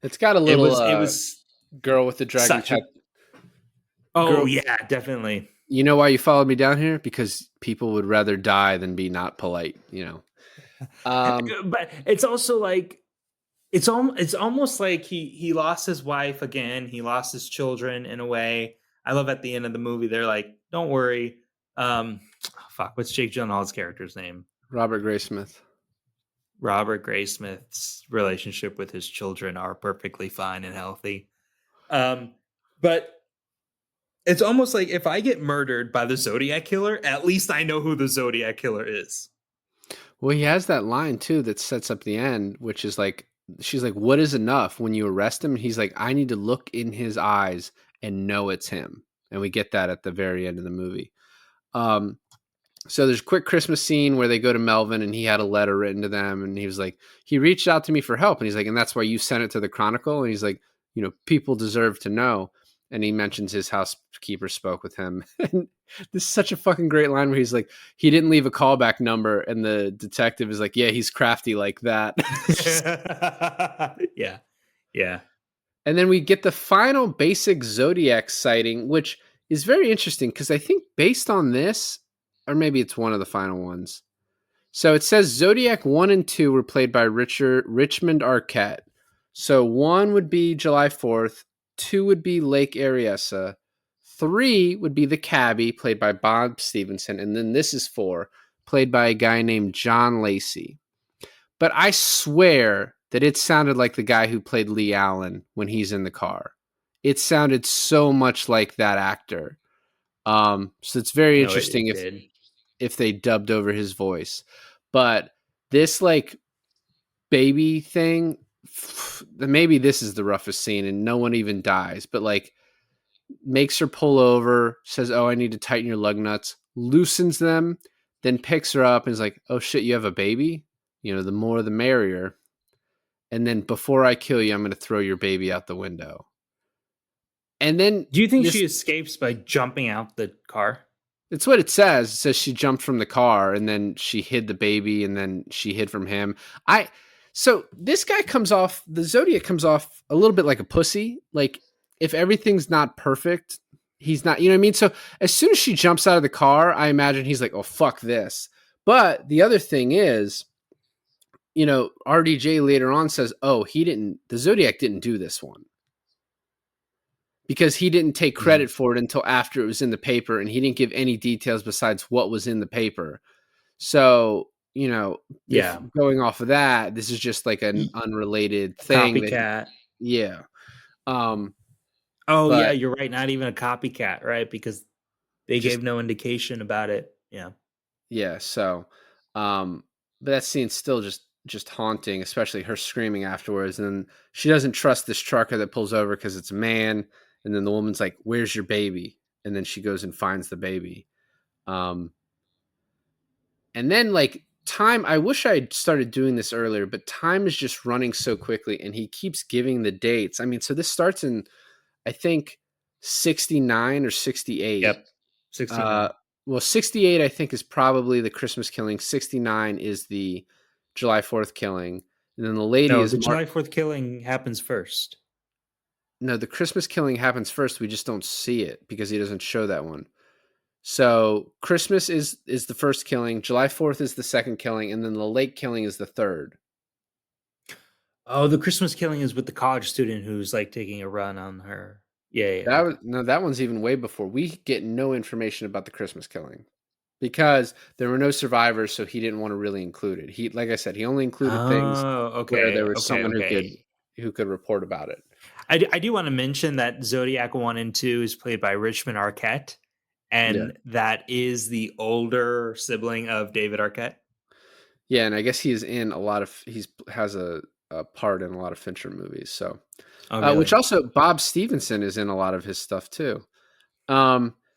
It's got a little it was girl with the dragon tattoo. Yeah, definitely. You know why you followed me down here? Because people would rather die than be not polite, But it's also like it's almost like he lost his wife again. He lost his children in a way. I love at the end of the movie they're like, "Don't worry." What's Jake Gyllenhaal's character's name? Robert Graysmith. Robert Graysmith's relationship with his children are perfectly fine and healthy. But it's almost like if I get murdered by the Zodiac killer, at least I know who the Zodiac killer is. Well, he has that line too that sets up the end, which is like, she's like, "What is enough when you arrest him?" And he's like, "I need to look in his eyes and know it's him." And we get that at the very end of the movie. So there's a quick Christmas scene where they go to Melvin and he had a letter written to them. And he was like, he reached out to me for help. And he's like, "And that's why you sent it to the Chronicle?" And he's like, "People deserve to know." And he mentions his housekeeper spoke with him. And this is such a fucking great line where he's like, he didn't leave a callback number. And the detective is like, "Yeah, he's crafty like that." Yeah. Yeah. And then we get the final basic Zodiac sighting, which is very interesting because I think based on this, or maybe it's one of the final ones. So it says Zodiac 1 and 2 were played by Richmond Arquette. So 1 would be July 4th. 2 would be Lake Ariessa. 3 would be the cabbie, played by Bob Stevenson. And then this is 4, played by a guy named John Lacey. But I swear that it sounded like the guy who played Lee Allen when he's in the car. It sounded so much like that actor. So it's very interesting if they dubbed over his voice. But this like baby thing, maybe this is the roughest scene and no one even dies, but like makes her pull over, says, "Oh, I need to tighten your lug nuts," loosens them, then picks her up and is like, "Oh shit, you have a baby? The more the merrier. And then before I kill you, I'm going to throw your baby out the window." And then do you think she escapes by jumping out the car? It's what it says. It says she jumped from the car and then she hid the baby and then she hid from him. So this guy the Zodiac comes off a little bit like a pussy. Like if everything's not perfect, he's not, you know what I mean? So as soon as she jumps out of the car, I imagine he's like, "Oh, fuck this." But the other thing is, RDJ later on says, "Oh, the Zodiac didn't do this one." Because he didn't take credit for it until after it was in the paper, and he didn't give any details besides what was in the paper. So, going off of that, this is just like an unrelated thing. Copycat. Yeah. Yeah, you're right. Not even a copycat, right? Because They just gave no indication about it. Yeah. yeah. So, but that scene's still just haunting, especially her screaming afterwards. And then she doesn't trust this trucker that pulls over because it's a man. And then the woman's like, "Where's your baby?" And then she goes and finds the baby. Um, and then like time, I wish I had started doing this earlier, but time is just running so quickly, and he keeps giving the dates. I mean, so this starts in I think 69 or 68. Yep. 69. Uh, well, 68 I think is probably the Christmas killing. 69 is the July 4th killing, and then the lady No, is the July 4th killing happens first. No, the Christmas killing happens first. We just don't see it because he doesn't show that one. So Christmas is the first killing, July 4th is the second killing, and then the lake killing is the third. Oh, the Christmas killing is with the college student who's like taking a run on her. Yeah. Okay. That one's even way before. We get no information about the Christmas killing because there were no survivors, so he didn't want to really include it. He, like I said, he only included things Oh, okay. where there was okay, someone okay. who could report about it. I do want to mention that Zodiac 1 and 2 is played by Richmond Arquette, and that is the older sibling of David Arquette. Yeah, and I guess he's in a lot of has a part in a lot of Fincher movies. So, really? Which also Bob Stevenson is in a lot of his stuff too.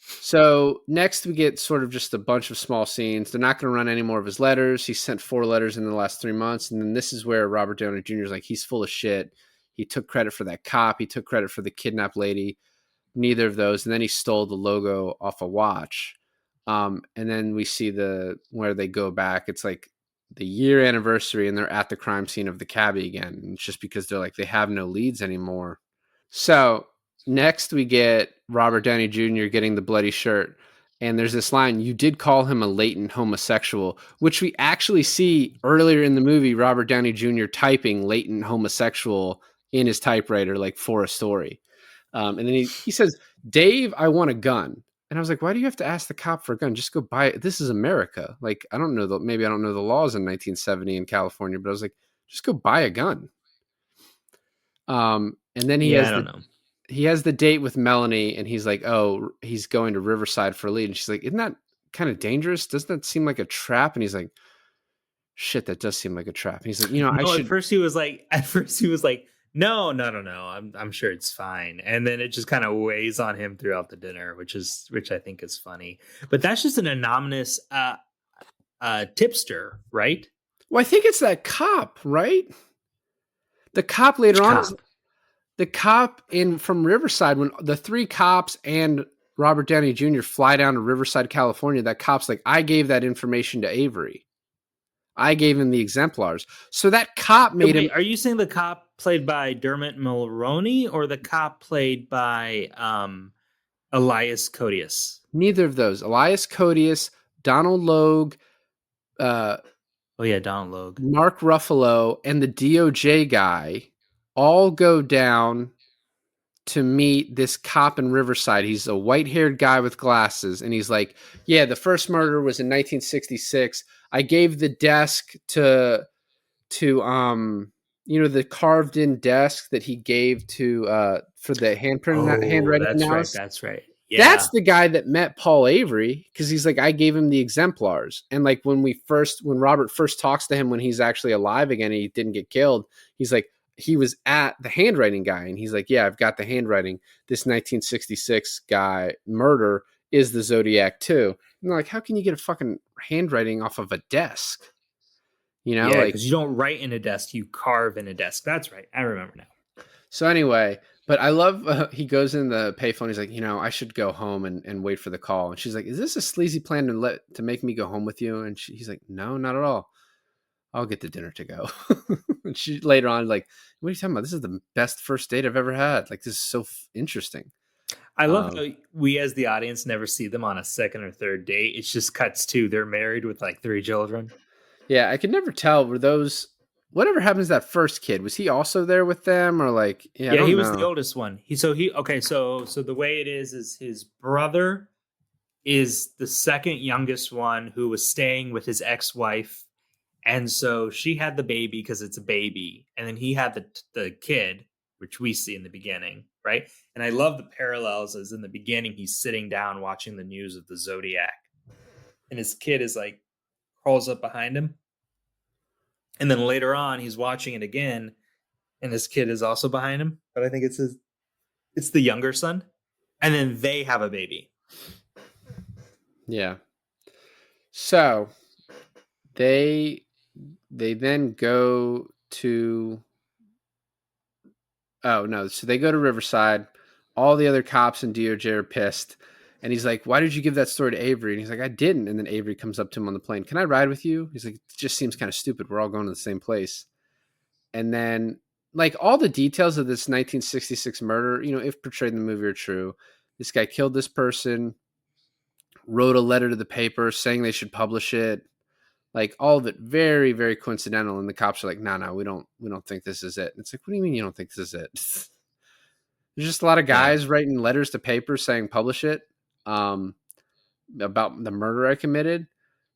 So next we get sort of just a bunch of small scenes. They're not going to run any more of his letters. He sent 4 letters in the last 3 months, and then this is where Robert Downey Jr. is like, he's full of shit. He took credit for that cop. He took credit for the kidnapped lady. Neither of those, and then he stole the logo off a watch. And then we see where they go back. It's like the year anniversary, and they're at the crime scene of the cabbie again. And it's just because they're like, they have no leads anymore. So next we get Robert Downey Jr. getting the bloody shirt. And there's this line, "You did call him a latent homosexual," which we actually see earlier in the movie, Robert Downey Jr. typing latent homosexual in his typewriter, like for a story. And then he says, "Dave, I want a gun." And I was like, why do you have to ask the cop for a gun? Just go buy it. This is America. Like, I don't know, maybe I don't know the laws in 1970 in California, but I was like, just go buy a gun. And then he has the date with Melanie, and he's like, oh, he's going to Riverside for a lead. And she's like, isn't that kind of dangerous? Doesn't that seem like a trap? And he's like, shit, that does seem like a trap. And he's like, I should. At first he was like, no. I'm sure it's fine. And then it just kind of weighs on him throughout the dinner, which I think is funny. But that's just an anonymous tipster, right? Well, I think it's that cop, right? The cop later on, the cop from Riverside, when the 3 cops and Robert Downey Jr. fly down to Riverside, California, that cop's like, I gave that information to Avery. I gave him the exemplars. So that cop made him. Are you saying the cop played by Dermot Mulroney or the cop played by Elias Codius? Neither of those. Elias Codius, Donald Logue. Donald Logue. Mark Ruffalo, and the DOJ guy all go down to meet this cop in Riverside. He's a white-haired guy with glasses, and he's like, yeah, the first murder was in 1966. I gave the desk to the carved-in desk that he gave to for the handwriting analysis. That's right. Yeah. That's the guy that met Paul Avery, because he's like, I gave him the exemplars. And like when Robert first talks to him when he's actually alive again and he didn't get killed, he's like, he was at the handwriting guy, and he's like, yeah, I've got the handwriting. This 1966 guy murder is the Zodiac too. And they're like, how can you get a fucking handwriting off of a desk? Yeah, because you don't write in a desk, you carve in a desk. That's right. I remember now. So anyway, but I love, he goes in the payphone. He's like, I should go home and wait for the call. And she's like, is this a sleazy plan to make me go home with you? And he's like, no, not at all. I'll get the dinner to go. And she later on, like, what are you talking about? This is the best first date I've ever had. Like, this is so interesting. I love how we as the audience never see them on a second or third date. It just cuts to they're married with like 3 children. Yeah, I could never tell. Were those, whatever happens to that first kid, was he also there with them, or like, yeah, he was the oldest one. So the way it is his brother is the second youngest one who was staying with his ex-wife. And so she had the baby because it's a baby. And then he had the kid, which we see in the beginning. right? And I love the parallels as in the beginning, he's sitting down watching the news of the Zodiac, and his kid is like crawls up behind him. And then later on, he's watching it again, and his kid is also behind him. But I think it's the younger son. And then they have a baby. Yeah. So they then go to so they go to Riverside. All the other cops and DOJ are pissed. And he's like, why did you give that story to Avery? And he's like, I didn't. And then Avery comes up to him on the plane. Can I ride with you? He's like, it just seems kind of stupid. We're all going to the same place. And then, like, all the details of this 1966 murder, if portrayed in the movie are true, this guy killed this person, wrote a letter to the paper saying they should publish it. Like, all of it very, very coincidental. And the cops are like, no, we don't think this is it. And it's like, what do you mean you don't think this is it? There's just a lot of guys writing letters to paper saying publish it about the murder I committed.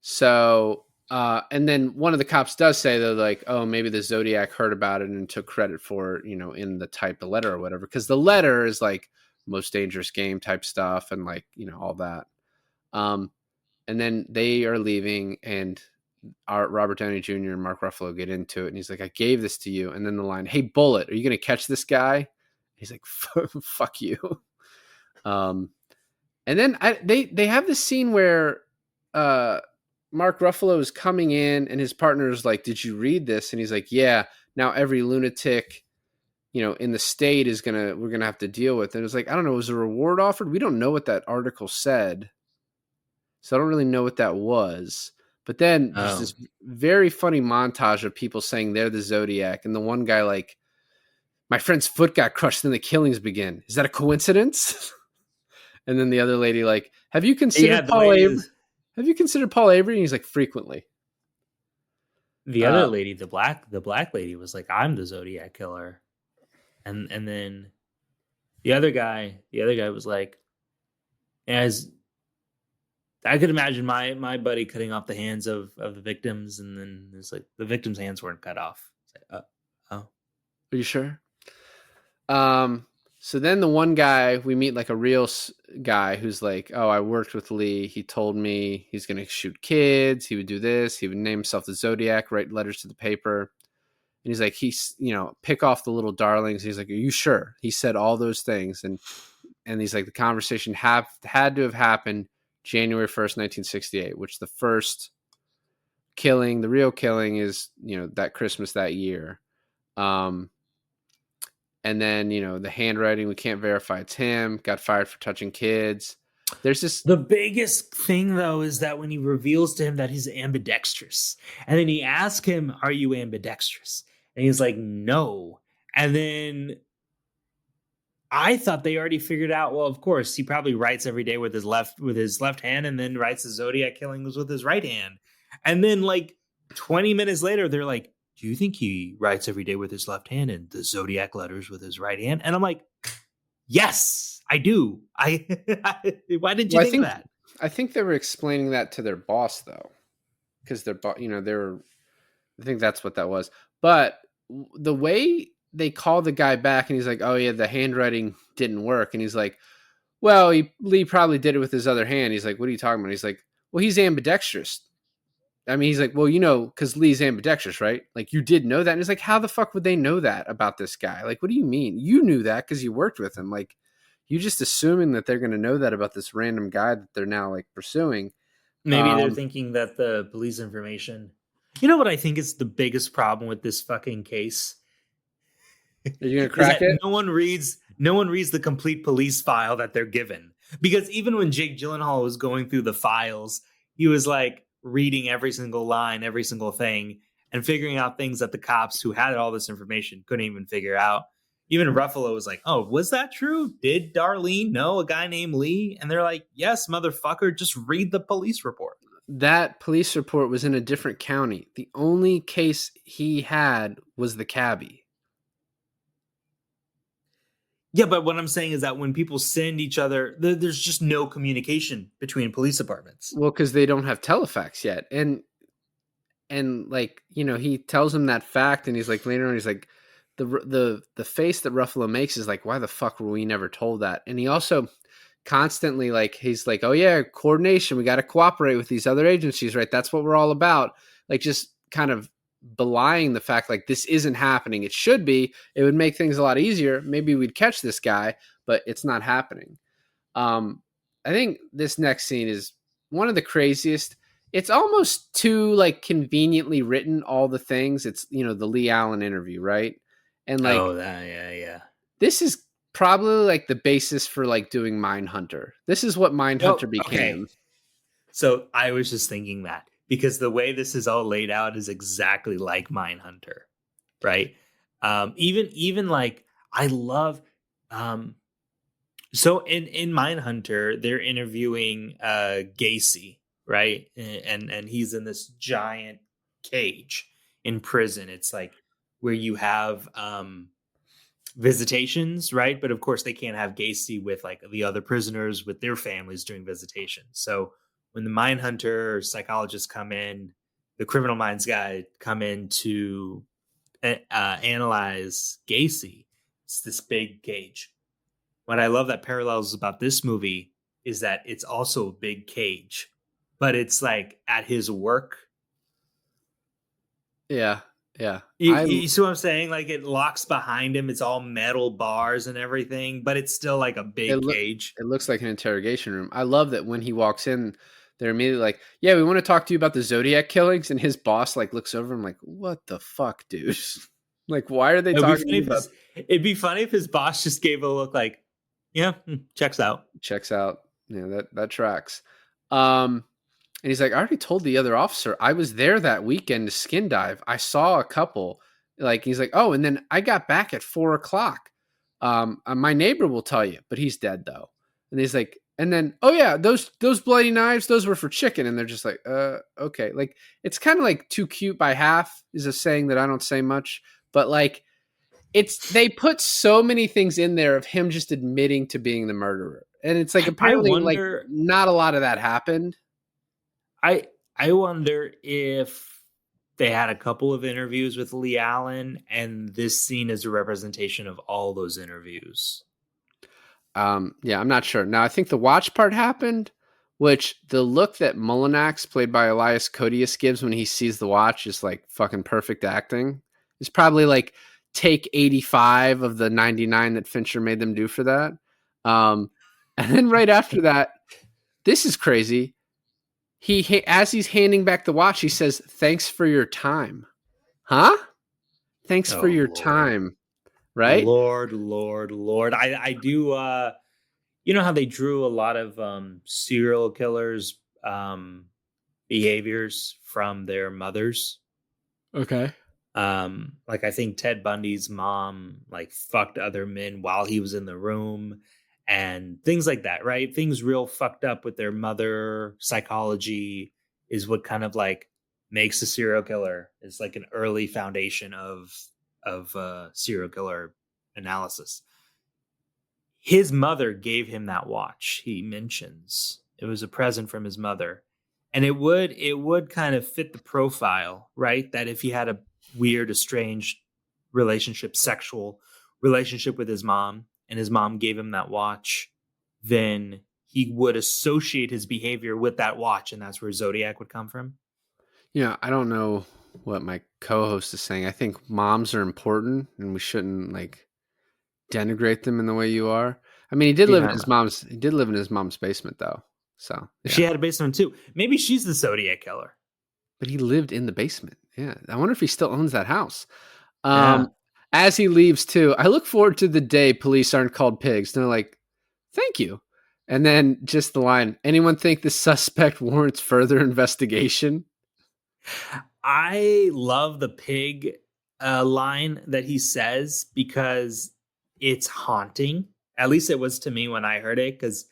So, and then one of the cops does say, though, like, oh, maybe the Zodiac heard about it and took credit for it, in the type of letter or whatever. Because the letter is like most dangerous game type stuff and like, all that. And then they are leaving and our Robert Downey Jr. and Mark Ruffalo get into it. And he's like, I gave this to you. And then the line, hey, Bullet, are you going to catch this guy? He's like, fuck you. And then they have this scene where Mark Ruffalo is coming in and his partner is like, did you read this? And he's like, yeah, now every lunatic, in the state we're going to have to deal with. And it's like, I don't know, was a reward offered? We don't know what that article said. So I don't really know what that was. But then there's this very funny montage of people saying they're the Zodiac. And the one guy like, my friend's foot got crushed, then the killings begin. Is that a coincidence? And then the other lady, like, have you considered Paul Avery? Have you considered Paul Avery? And he's like, frequently. The other lady, the black lady, was like, I'm the Zodiac killer. And then the other guy was like, as I could imagine my buddy cutting off the hands of the victims, and then it's like the victims' hands weren't cut off. Like, oh, are you sure? So then the one guy, we meet like a real guy who's like, oh, I worked with Lee. He told me he's going to shoot kids. He would do this. He would name himself the Zodiac, write letters to the paper. And he's like, pick off the little darlings. He's like, are you sure? He said all those things. And he's like, the conversation had to have happened January 1st, 1968, which the first killing, the real killing is, that Christmas that year. And then, the handwriting, we can't verify it's him, got fired for touching kids. There's this. The biggest thing, though, is that when he reveals to him that he's ambidextrous, and then he asks him, are you ambidextrous? And he's like, no. And then I thought they already figured out, well, of course, he probably writes every day with his left hand and then writes the Zodiac killings with his right hand. And then like 20 minutes later, they're like, do you think he writes every day with his left hand and the Zodiac letters with his right hand? And I'm like, yes, I do. Why didn't you think of that? I think they were explaining that to their boss, though, because their boss, I think that's what that was. But the way they call the guy back and he's like, oh yeah, the handwriting didn't work. And he's like, well, Lee probably did it with his other hand. He's like, what are you talking about? He's like, well, he's ambidextrous. I mean, he's like, well, because Lee's ambidextrous, right? Like, you did know that. And it's like, how the fuck would they know that about this guy? Like, what do you mean? You knew that because you worked with him. Like, you just assuming that they're going to know that about this random guy that they're now, like, pursuing. Maybe they're thinking that the police information... You know what I think is the biggest problem with this fucking case? Are you going to crack it? No one reads the complete police file that they're given. Because even when Jake Gyllenhaal was going through the files, he was, like, reading every single line, every single thing, and figuring out things that the cops who had all this information couldn't even figure out. Even Ruffalo was like, oh, was that true? Did Darlene know a guy named Lee? And they're like, yes, motherfucker, just read the police report. That police report was in a different county. The only case he had was the cabbie. Yeah, but what I'm saying is that when people send each other, there's just no communication between police departments. Well, because they don't have telefax yet. And like, he tells him that fact and he's like, later on, he's like, the face that Ruffalo makes is like, why the fuck were we never told that? And he also constantly like, he's like, oh yeah, coordination, we got to cooperate with these other agencies, right? That's what we're all about. Like, just kind of belying the fact like this isn't happening. It should be. It would make things a lot easier. Maybe we'd catch this guy, but it's not happening. I think this next scene is one of the craziest. It's almost too like conveniently written, all the things. It's, you know, the Lee Allen interview, right? And like, Oh, that, yeah. this is probably like the basis for like doing Mindhunter. This is what Mindhunter Oh, became. okay. So I was just thinking that because the way this is all laid out is exactly like Mindhunter, right? Even like I love. So in Mindhunter, they're interviewing Gacy, right? And he's in this giant cage in prison. It's like where you have visitations, right? But of course, they can't have Gacy with like the other prisoners with their families during visitation. So when the Mindhunter psychologists come in, the Criminal Minds guy come in to analyze Gacy, it's this big cage. What I love that parallels about this movie is that it's also a big cage, but it's like at his work. Yeah. Yeah. You see what I'm saying? Like it locks behind him. It's all metal bars and everything, but it's still like a big cage. It looks like an interrogation room. I love that when he walks in, they're immediately like, yeah, we want to talk to you about the Zodiac killings. And his boss like looks over him like, what the fuck, dude? Like, why are they talking to you about? It'd be funny if his boss just gave a look like, yeah, checks out. Checks out. Yeah, that tracks. And he's like, I already told the other officer I was there that weekend to skin dive. I saw a couple. Like, he's like, oh, and then I got back at 4:00. My neighbor will tell you, but he's dead though. And he's like, and then, oh yeah, those bloody knives, those were for chicken. And they're just like, okay. Like, it's kind of like too cute by half is a saying that I don't say much, but like, they put so many things in there of him just admitting to being the murderer. And it's like, apparently like not a lot of that happened. I wonder if they had a couple of interviews with Lee Allen and this scene is a representation of all those interviews. Yeah, I'm not sure. Now, I think the watch part happened, which the look that Mullinax, played by Elias Koteas, gives when he sees the watch is like fucking perfect acting. It's probably like take 85 of the 99 that Fincher made them do for that. And then right after that, this is crazy. As he's handing back the watch, he says, "Thanks for your time." Huh? Thanks for your time. Right? Lord. I do you know how they drew a lot of serial killers behaviors from their mothers? Okay. Like I think Ted Bundy's mom like fucked other men while he was in the room and things like that, right? Things real fucked up with their mother psychology is what kind of like makes a serial killer. It's like an early foundation of serial killer analysis. His mother gave him that watch. He mentions it was a present from his mother, and it would kind of fit the profile, right? That if he had a weird, estranged relationship, sexual relationship with his mom, and his mom gave him that watch, then he would associate his behavior with that watch, and that's where Zodiac would come from. Yeah, I don't know what my co-host is saying. I think moms are important, and we shouldn't like denigrate them in the way you are. I mean, he did live in his mom's basement, though. So yeah. She had a basement too. Maybe she's the Zodiac killer. But he lived in the basement. Yeah, I wonder if he still owns that house. As he leaves too, I look forward to the day police aren't called pigs. And they're like, "Thank you." And then just the line, "Anyone think the suspect warrants further investigation?" I love the pig line that he says because it's haunting. At least it was to me when I heard it, because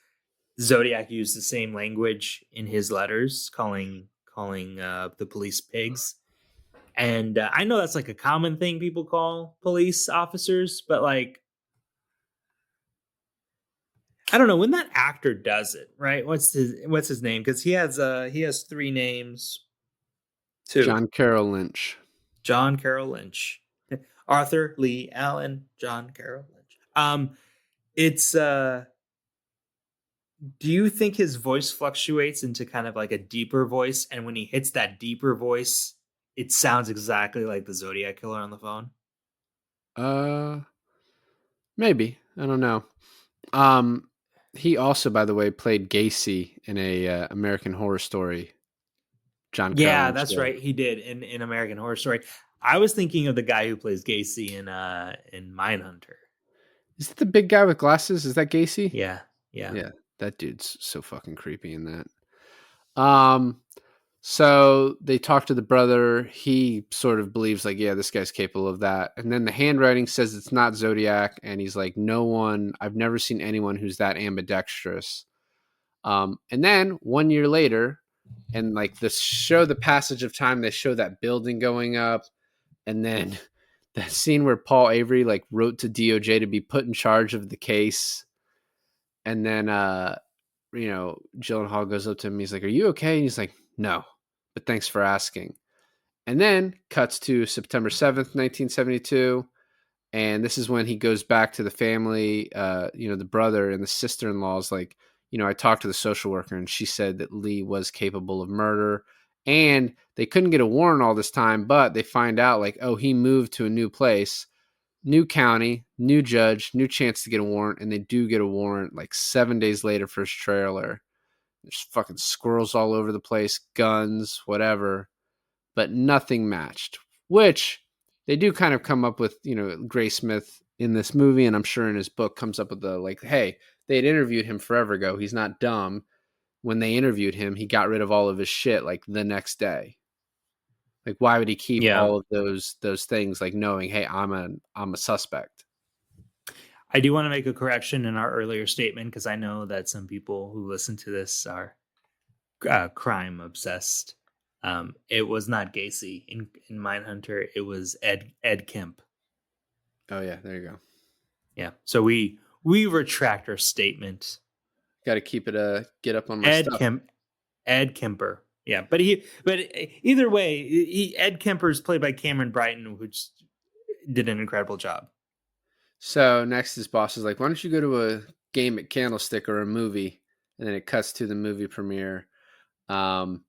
Zodiac used the same language in his letters, calling the police pigs. And I know that's like a common thing people call police officers, but like, I don't know when that actor does it, right? What's his name? Because he has three names too. John Carroll Lynch. Arthur Lee Allen, John Carroll Lynch. It's do you think his voice fluctuates into kind of like a deeper voice, and when he hits that deeper voice, it sounds exactly like the Zodiac killer on the phone? Maybe, I don't know. He also, by the way, played Gacy in a American Horror Story. John Carroll Yeah, Lynch that's show. right. He did in American Horror Story. I was thinking of the guy who plays Gacy in Mindhunter. Is it the big guy with glasses? Is that Gacy? Yeah, yeah, Yeah, that dude's so fucking creepy in that. So they talk to the brother. He sort of believes like, yeah, this guy's capable of that. And then the handwriting says it's not Zodiac, and he's like, no one. I've never seen anyone who's that ambidextrous. And then 1 year later, and like the passage of time, they show that building going up, and then that scene where Paul Avery like wrote to DOJ to be put in charge of the case, and then Gyllenhaal goes up to him. He's like, "Are you okay?" And he's like, "No, but thanks for asking." And then cuts to September 7th, 1972. And this is when he goes back to the family, the brother and the sister-in-law's like, I talked to the social worker and she said that Lee was capable of murder. And they couldn't get a warrant all this time, but they find out like, oh, he moved to a new place, new county, new judge, new chance to get a warrant. And they do get a warrant like 7 days later for his trailer. There's fucking squirrels all over the place, guns, whatever, but nothing matched, which they do kind of come up with, Graysmith in this movie, and I'm sure in his book comes up with the like, hey, they had interviewed him forever ago. He's not dumb. When they interviewed him, he got rid of all of his shit like the next day. Like, why would he keep yeah. all of those things, like knowing, hey, I'm a suspect? I do want to make a correction in our earlier statement because I know that some people who listen to this are crime obsessed. It was not Gacy in Mindhunter. It was Ed Kemp. Oh yeah, there you go. Yeah. So we retract our statement. Got to keep it get up on my stuff. Ed Kemper. Yeah, but either way, Ed Kemper is played by Cameron Brighton, which did an incredible job. So next, his boss is like, "Why don't you go to a game at Candlestick or a movie?" And then it cuts to the movie premiere. And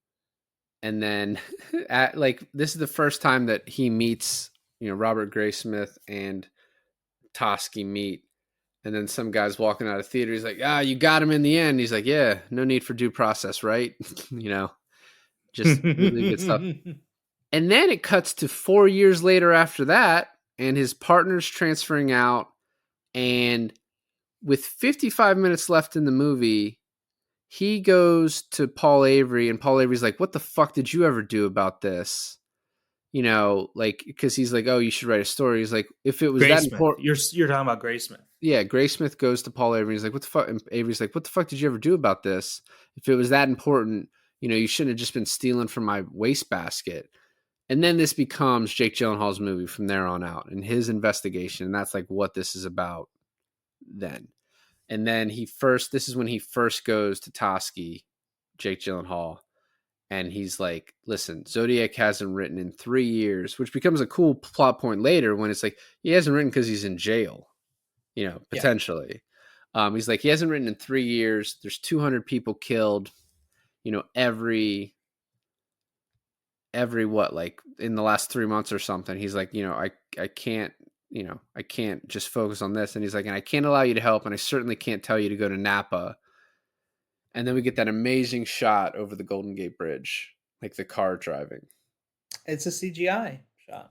then this is the first time that he meets, Robert Graysmith and Toschi meet. And then some guy's walking out of theater. He's like, you got him in the end. He's like, yeah, no need for due process, right? Just really good stuff. And then it cuts to 4 years later after that, and his partner's transferring out. And with 55 minutes left in the movie, he goes to Paul Avery, and Paul Avery's like, what the fuck did you ever do about this? Because he's like, oh, you should write a story. He's like, if it was that important. You're talking about Graysmith. Yeah, Graysmith goes to Paul Avery. He's like, what the fuck? And Avery's like, what the fuck did you ever do about this? If it was that important, you shouldn't have just been stealing from my wastebasket. And then this becomes Jake Gyllenhaal's movie from there on out and his investigation. And that's like what this is about then. And then this is when he first goes to Toschi, Jake Gyllenhaal. And he's like, listen, Zodiac hasn't written in 3 years, which becomes a cool plot point later when it's like, he hasn't written because he's in jail, potentially. Yeah. He's like, he hasn't written in 3 years. There's 200 people killed, every what, like in the last 3 months or something. He's like, I can't, I can't just focus on this. And he's like, and I can't allow you to help. And I certainly can't tell you to go to Napa. And then we get that amazing shot over the Golden Gate Bridge, like the car driving. It's a CGI shot.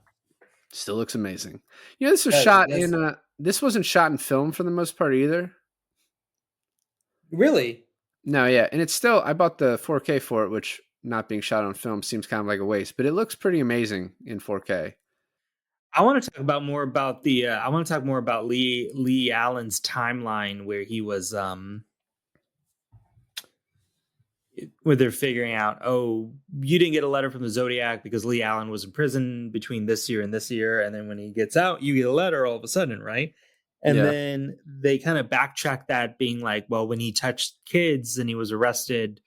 Still looks amazing. This was shot in. This wasn't shot in film for the most part either. Really? No, yeah, and it's still. I bought the 4K for it, which not being shot on film seems kind of like a waste, but it looks pretty amazing in 4K. I want to talk more about Lee Allen's timeline where he was where they're figuring out, oh, you didn't get a letter from the Zodiac because Lee Allen was in prison between this year and this year. And then when he gets out, you get a letter all of a sudden, right? And then they kind of backtrack that being like, well, when he touched kids and he was arrested,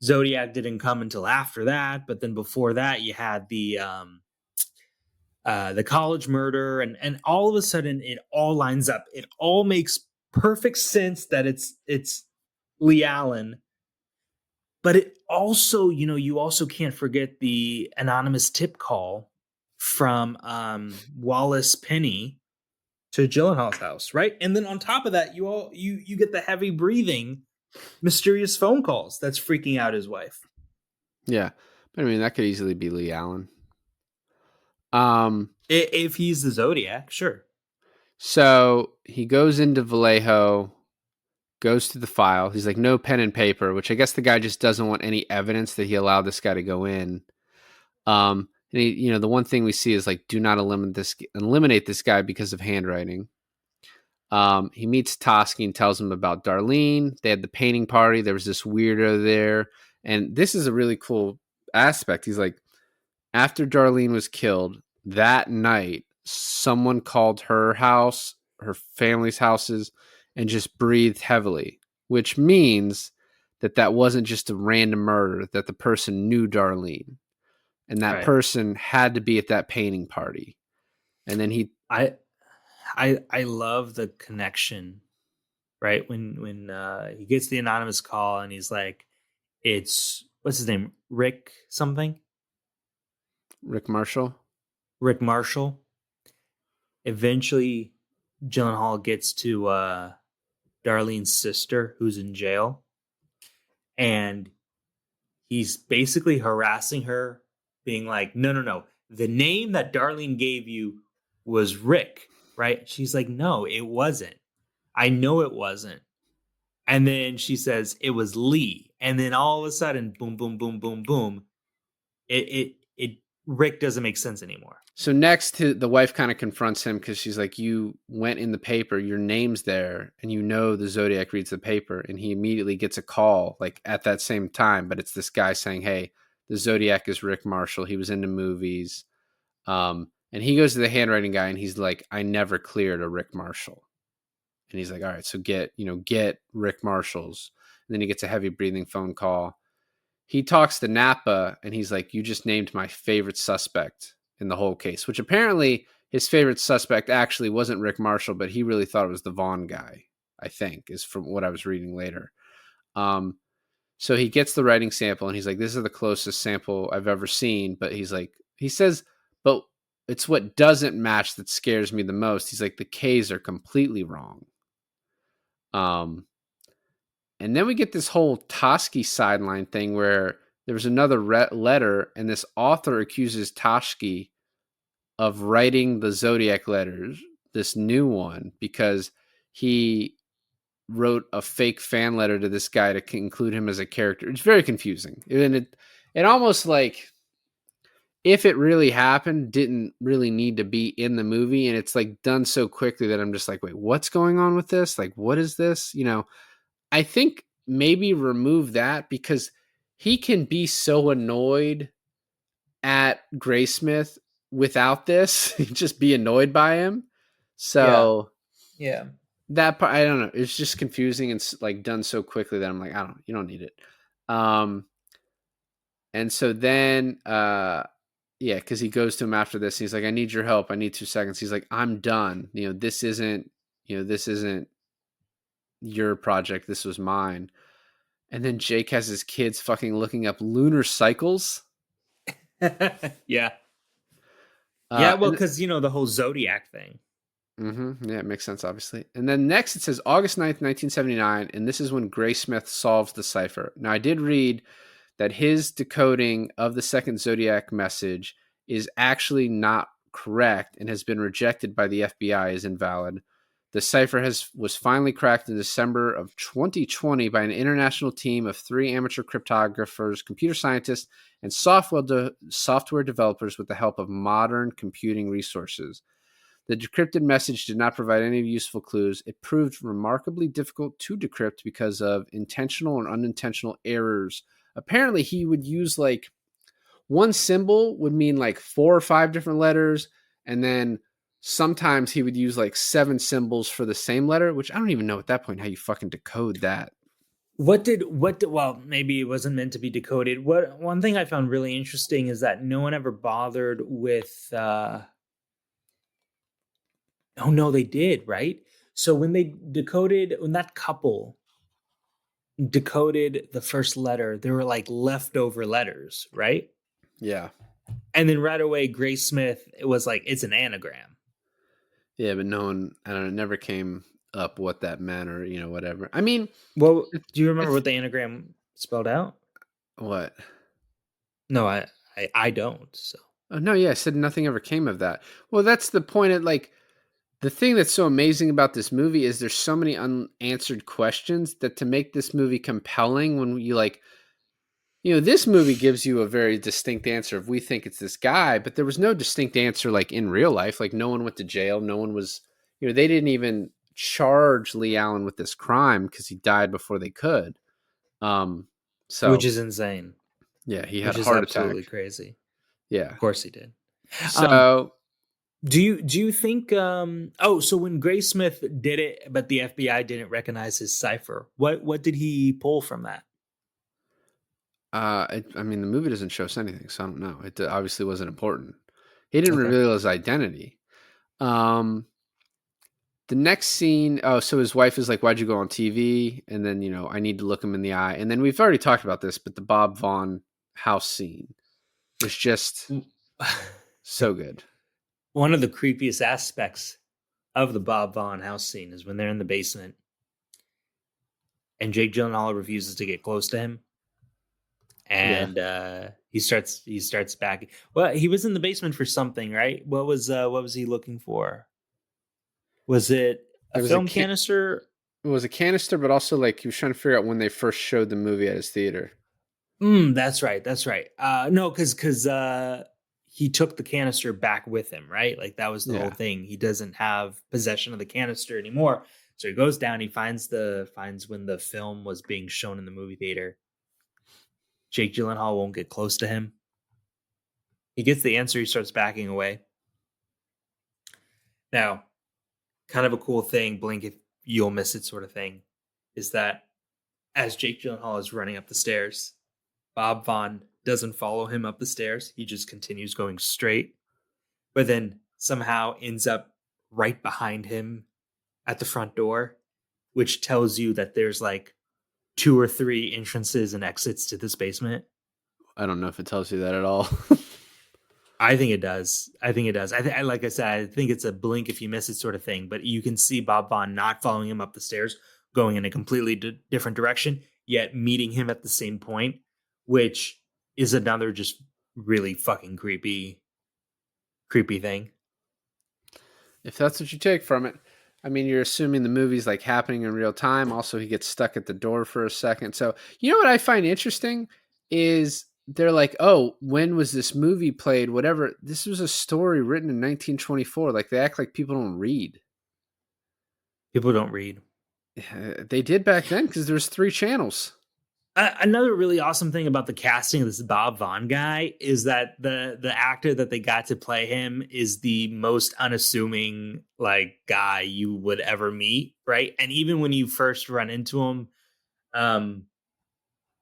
Zodiac didn't come until after that. But then before that, you had the the college murder, and all of a sudden it all lines up. It all makes perfect sense that it's Lee Allen, but it also, you also can't forget the anonymous tip call from Wallace Penny to Gyllenhaal's house, right? And then on top of that, you get the heavy breathing, mysterious phone calls that's freaking out his wife. Yeah. But I mean, that could easily be Lee Allen. If he's the Zodiac, sure. So he goes into Vallejo, goes to the file. He's like, no pen and paper, which I guess the guy just doesn't want any evidence that he allowed this guy to go in. And he, the one thing we see is like, do not eliminate this guy because of handwriting. He meets Tosky and tells him about Darlene. They had the painting party. There was this weirdo there. And this is a really cool aspect. He's like, after Darlene was killed that night, someone called her house, her family's houses, and just breathed heavily, which means that wasn't just a random murder, that the person knew Darlene. And that Right. person had to be at that painting party. And then I love the connection, right? When he gets the anonymous call and he's like, it's what's his name? Rick something? Rick Marshall. Rick Marshall. Eventually Gyllenhaal gets to Darlene's sister who's in jail. And he's basically harassing her, being like, no. The name that Darlene gave you was Rick, right? She's like, no, it wasn't. I know it wasn't. And then she says it was Lee. And then all of a sudden, boom, boom, boom, boom, boom. Rick doesn't make sense anymore. So next, the wife kind of confronts him because she's like, you went in the paper, your name's there, and the Zodiac reads the paper. And he immediately gets a call like at that same time. But it's this guy saying, hey, the Zodiac is Rick Marshall. He was into movies. And he goes to the handwriting guy and he's like, I never cleared a Rick Marshall. And he's like, all right, so get Rick Marshall's. And then he gets a heavy breathing phone call. He talks to Napa and he's like, you just named my favorite suspect in the whole case, which apparently his favorite suspect actually wasn't Rick Marshall, but he really thought it was the Vaughn guy, I think, is from what I was reading later. So he gets the writing sample and he's like, this is the closest sample I've ever seen. But he says, but it's what doesn't match that scares me the most. He's like, the K's are completely wrong. And then we get this whole Tosky sideline thing where there was another letter and this author accuses Tosky of writing the Zodiac letters, this new one, because he wrote a fake fan letter to this guy to include him as a character. It's very confusing. And it almost like, if it really happened, didn't really need to be in the movie. And it's like done so quickly that I'm just like, wait, what's going on with this? Like, what is this? I think maybe remove that because he can be so annoyed at Graysmith without this, just be annoyed by him. So yeah, that part, I don't know. It's just confusing and like done so quickly that I'm like, you don't need it. And so then, because he goes to him after this. He's like, I need your help. I need 2 seconds. He's like, I'm done. This isn't your project. This was mine. And then Jake has his kids fucking looking up lunar cycles. yeah. Well, because, the whole Zodiac thing. Mm-hmm. Yeah, it makes sense, obviously. And then next it says August 9th, 1979. And this is when Graysmith solves the cipher. Now, I did read that his decoding of the second Zodiac message is actually not correct and has been rejected by the FBI as invalid. The cipher was finally cracked in December of 2020 by an international team of 3 amateur cryptographers, computer scientists, and software developers with the help of modern computing resources. The decrypted message did not provide any useful clues. It proved remarkably difficult to decrypt because of intentional and unintentional errors. Apparently, he would use like one symbol would mean like 4 or 5 different letters, and then sometimes he would use like 7 symbols for the same letter, which I don't even know at that point how you fucking decode that. Well, maybe it wasn't meant to be decoded. One thing I found really interesting is that no one ever bothered with Oh no, they did, right? So when that couple decoded the first letter, there were like leftover letters, right? Yeah. And then right away, Grace Smith, it was like, it's an anagram. Yeah, but no one, I don't know, it never came up what that meant or, whatever. I mean, Well, do you remember it's what the anagram spelled out? what? No, I don't. So Oh, no, yeah, I said nothing ever came of that. Well, that's the point. The thing that's so amazing about this movie is there's so many unanswered questions that to make this movie compelling, when you this movie gives you a very distinct answer if we think it's this guy, but there was no distinct answer like in real life. Like no one went to jail. No one was, they didn't even charge Lee Allen with this crime because he died before they could. which So is insane. yeah, he had Which a is heart absolutely attack. crazy. Yeah. Of course he did. So Do you think so when Grace Smith did it, but the FBI didn't recognize his cipher, what did he pull from that? I mean, the movie doesn't show us anything, so I don't know. It obviously wasn't important. He didn't Okay. reveal his identity. The next scene, so his wife is like, "Why'd you go on TV?" And then, I need to look him in the eye. And then we've already talked about this, but the Bob Vaughn house scene was just so good. One of the creepiest aspects of the Bob Vaughn house scene is when they're in the basement and Jake Gyllenhaal refuses to get close to him. And he starts backing. Well, he was in the basement for something, right? What was he looking for? Was it a film canister? It was a canister, but also like he was trying to figure out when they first showed the movie at his theater. That's right. No, because he took the canister back with him, right? Like that was the whole thing. He doesn't have possession of the canister anymore. So he goes down, he finds when the film was being shown in the movie theater. Jake Gyllenhaal won't get close to him. He gets the answer, he starts backing away. Now, kind of a cool thing, blink if you'll miss it sort of thing, is that as Jake Gyllenhaal is running up the stairs, Bob Vaughn doesn't follow him up the stairs. He just continues going straight, but then somehow ends up right behind him at the front door, which tells you that there's like 2 or 3 entrances and exits to this basement. I don't know if it tells you that at all. I think it does. Like I said, I think it's a blink if you miss it sort of thing, but you can see Bob Vaughn not following him up the stairs, going in a completely different direction, yet meeting him at the same point, which is another just really fucking creepy thing. If that's what you take from it. I mean, you're assuming the movie's like happening in real time. Also, he gets stuck at the door for a second. So, what I find interesting is they're like, "Oh, when was this movie played? Whatever. This was a story written in 1924." Like they act like people don't read. People don't read. They did back then because there's 3 channels. Another really awesome thing about the casting of this Bob Vaughn guy is that the actor that they got to play him is the most unassuming like guy you would ever meet, right? And even when you first run into him,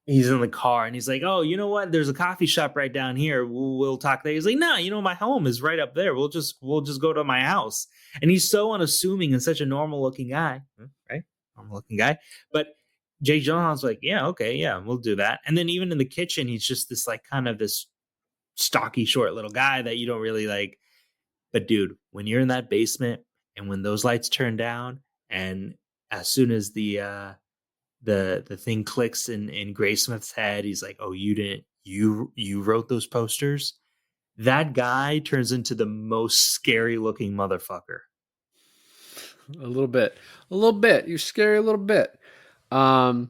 he's in the car and he's like, "Oh, you know what? There's a coffee shop right down here. We'll talk there." He's like, "No, my home is right up there. We'll just go to my house." And he's so unassuming and such a normal looking guy, right? Normal looking guy, but Jake Gyllenhaal's like, "Yeah, okay, yeah, we'll do that." And then even in the kitchen, he's just this like kind of this stocky, short little guy that you don't really like. But dude, when you're in that basement and when those lights turn down, and as soon as the thing clicks in Grace Smith's head, he's like, "Oh, you wrote those posters?" That guy turns into the most scary looking motherfucker. A little bit. You're scary a little bit. So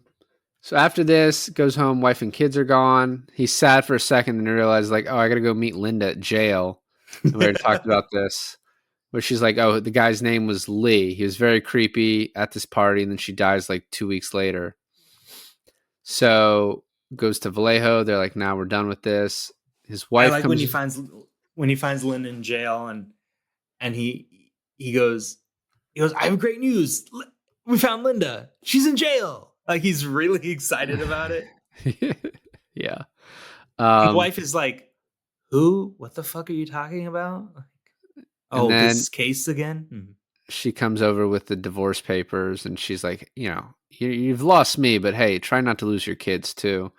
after this, goes home, wife and kids are gone. He's sad for a second and realizes like, "Oh, I got to go meet Linda at jail." And we already talked about this. Where she's like, "Oh, the guy's name was Lee. He was very creepy at this party." And then she dies like 2 weeks later. So goes to Vallejo. They're like, "Now we're done with this." His wife I like comes when he finds Linda in jail and he goes, "I have great news. We found Linda. She's in jail." Like he's really excited about it. Yeah. The wife is like, "Who? What the fuck are you talking about?" Like, oh, then, this case again? she comes over with the divorce papers, and she's like, you've lost me, but hey, try not to lose your kids too.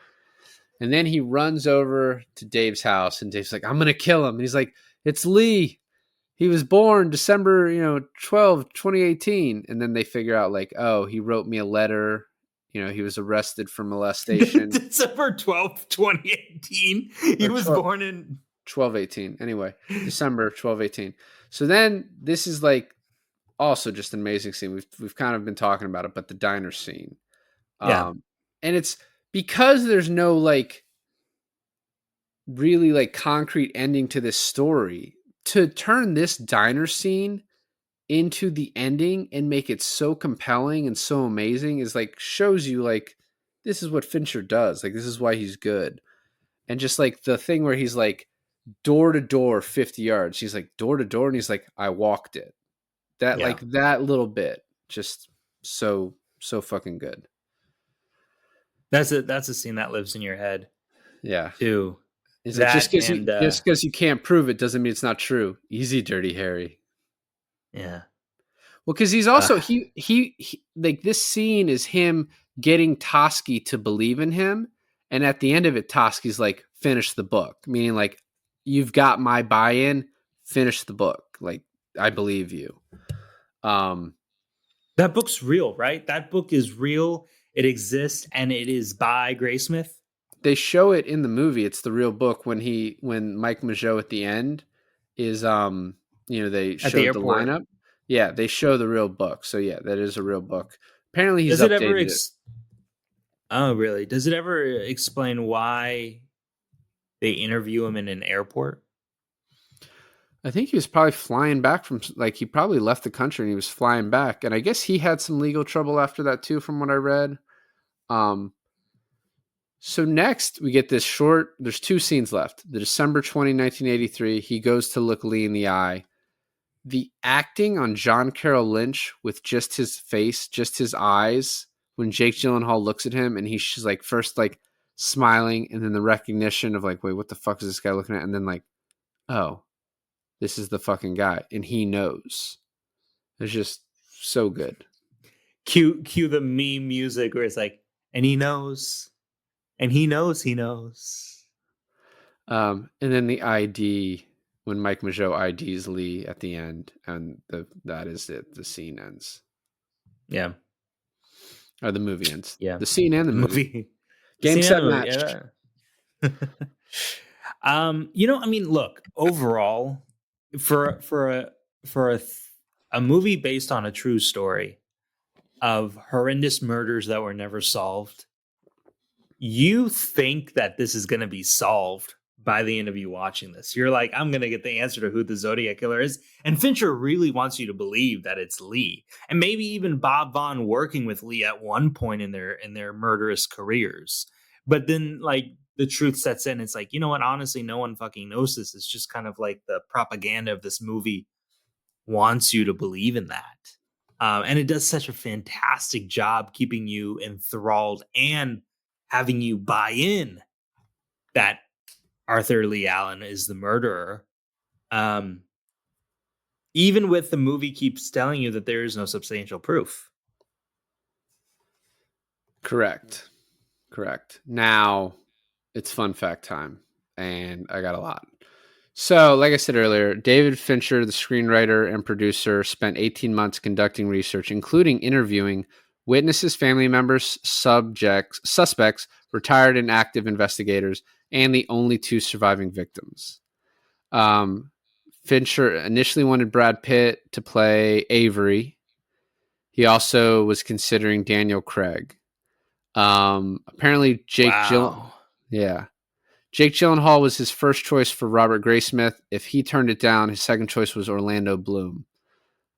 And then he runs over to Dave's house, and Dave's like, I'm gonna kill him. And he's like, it's Lee. He was born December, 12, 2018. And then they figure out like, oh, he wrote me a letter. He was arrested for molestation. December 12th, 2018. He was born in 12/18. Anyway, December 12/18. So then this is like also just an amazing scene. We've kind of been talking about it, but the diner scene. Yeah. And it's because there's no like really like concrete ending to this story. To turn this diner scene into the ending and make it so compelling and so amazing is like shows you like this is what Fincher does. Like this is why he's good. And just like the thing where he's like door to door 50 yards. He's like door to door and he's like I walked it. That Yeah. like that little bit just so fucking good. That's a scene that lives in your head Yeah. too. Is it just and, because you can't prove it doesn't mean it's not true. Easy, Dirty Harry. Yeah. Well, because he's also he like this scene is him getting Toschi to believe in him, and at the end of it, Toschi's like, "Finish the book," meaning like, "You've got my buy-in. Finish the book. Like, I believe you." That book's real, right? That book is real. It exists, and it is by Graysmith. They show it in the movie. It's the real book when Mike Mageau at the end is they show the lineup. Yeah, they show the real book. So yeah, that is a real book. Apparently he's updated it. Oh, really? Does it ever explain why they interview him in an airport? I think he was probably flying back from like he probably left the country and he was flying back. And I guess he had some legal trouble after that too, from what I read. So next we get this short, there's two scenes left. The December 20, 1983, he goes to look Lee in the eye. The acting on John Carroll Lynch with just his face, just his eyes, when Jake Gyllenhaal looks at him and he's just like first like smiling and then the recognition of like, wait, what the fuck is this guy looking at? And then like, oh, this is the fucking guy. And he knows. It's just so good. Cue the meme music where it's like, and he knows. And he knows he knows. And then the ID when Mike Mageau IDs Lee at the end, and that is it. The scene ends. Yeah. Or the movie ends. Yeah. The scene and the movie. Game set match. Yeah. I mean, look, overall, for a movie based on a true story of horrendous murders that were never solved, you think that this is going to be solved by the end of you watching this. You're like, I'm going to get the answer to who the Zodiac killer is. And Fincher really wants you to believe that it's Lee. And maybe even Bob Vaughn working with Lee at one point in their murderous careers. But then like the truth sets in. It's like, you know what? Honestly, no one fucking knows this. It's just kind of like the propaganda of this movie wants you to believe in that. And it does such a fantastic job keeping you enthralled and having you buy in that Arthur Lee Allen is the murderer. Even with the movie keeps telling you that there is no substantial proof. Correct. Now it's fun fact time, and I got a lot. So, like I said earlier, David Fincher, the screenwriter and producer, spent 18 months conducting research, including interviewing witnesses, family members, suspects, retired and active investigators, and the only two surviving victims. Fincher initially wanted Brad Pitt to play Avery. He also was considering Daniel Craig. Apparently Jake Gyllenhaal was his first choice for Robert Graysmith. If he turned it down, his second choice was Orlando Bloom.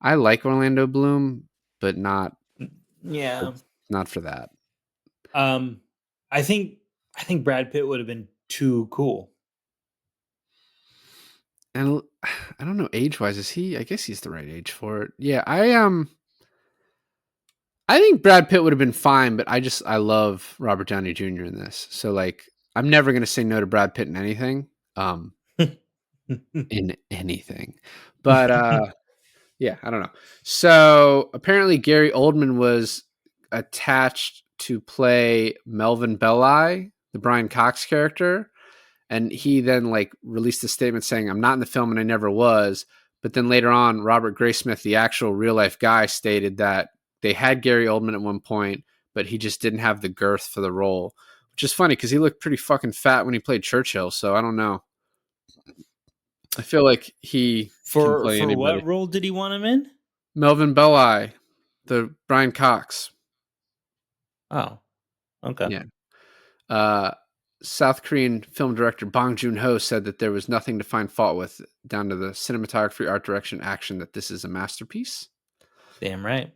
I like Orlando Bloom, but not for that. I think Brad Pitt would have been too cool. And I don't know, age-wise, is he? I guess he's the right age for it. Yeah, I think Brad Pitt would have been fine, but I love Robert Downey Jr. in this. So like, I'm never going to say no to Brad Pitt in anything. In anything. But Yeah, I don't know. So apparently Gary Oldman was attached to play Melvin Belli, the Brian Cox character, and he then like released a statement saying, "I'm not in the film and I never was." But then later on, Robert Graysmith, the actual real life guy, stated that they had Gary Oldman at one point, but he just didn't have the girth for the role, which is funny because he looked pretty fucking fat when he played Churchill. So I don't know. I feel like he can play For anybody. what role did he want him in? Melvin Belli, the Brian Cox. Oh, okay. Yeah. Uh, South Korean film director Bong Joon-ho said that there was nothing to find fault with, down to the cinematography, art direction, action, that this is a masterpiece. Damn right.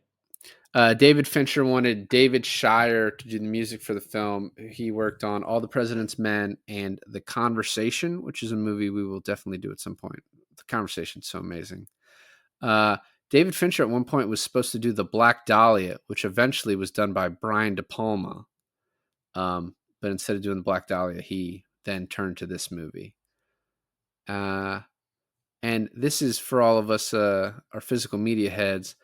David Fincher wanted David Shire to do the music for the film. He worked on All the President's Men and The Conversation, which is a movie we will definitely do at some point. The Conversation's so amazing. David Fincher at one point was supposed to do The Black Dahlia, which eventually was done by Brian De Palma. But instead of doing The Black Dahlia, he then turned to this movie. And this is for all of us, our physical media heads.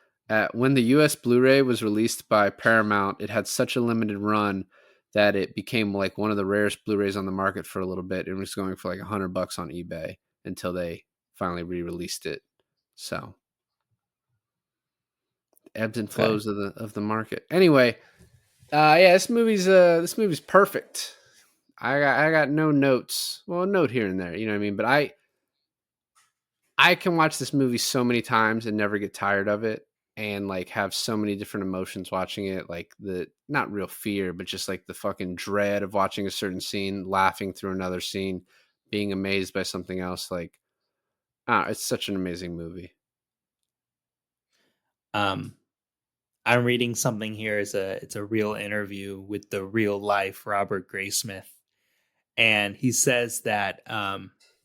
When the US Blu-ray was released by Paramount, it had such a limited run that it became like one of the rarest Blu-rays on the market for a little bit. It was going for like $100 on eBay until they finally re-released it. So ebbs and flows of the market. Anyway, this movie's perfect. I got no notes. Well, a note here and there, you know what I mean? But I can watch this movie so many times and never get tired of it, and like have so many different emotions watching it, like the not real fear, but just like the fucking dread of watching a certain scene, laughing through another scene, being amazed by something else. Like, it's such an amazing movie. I'm reading something here. It's a real interview with the real life Robert Graysmith, and he says that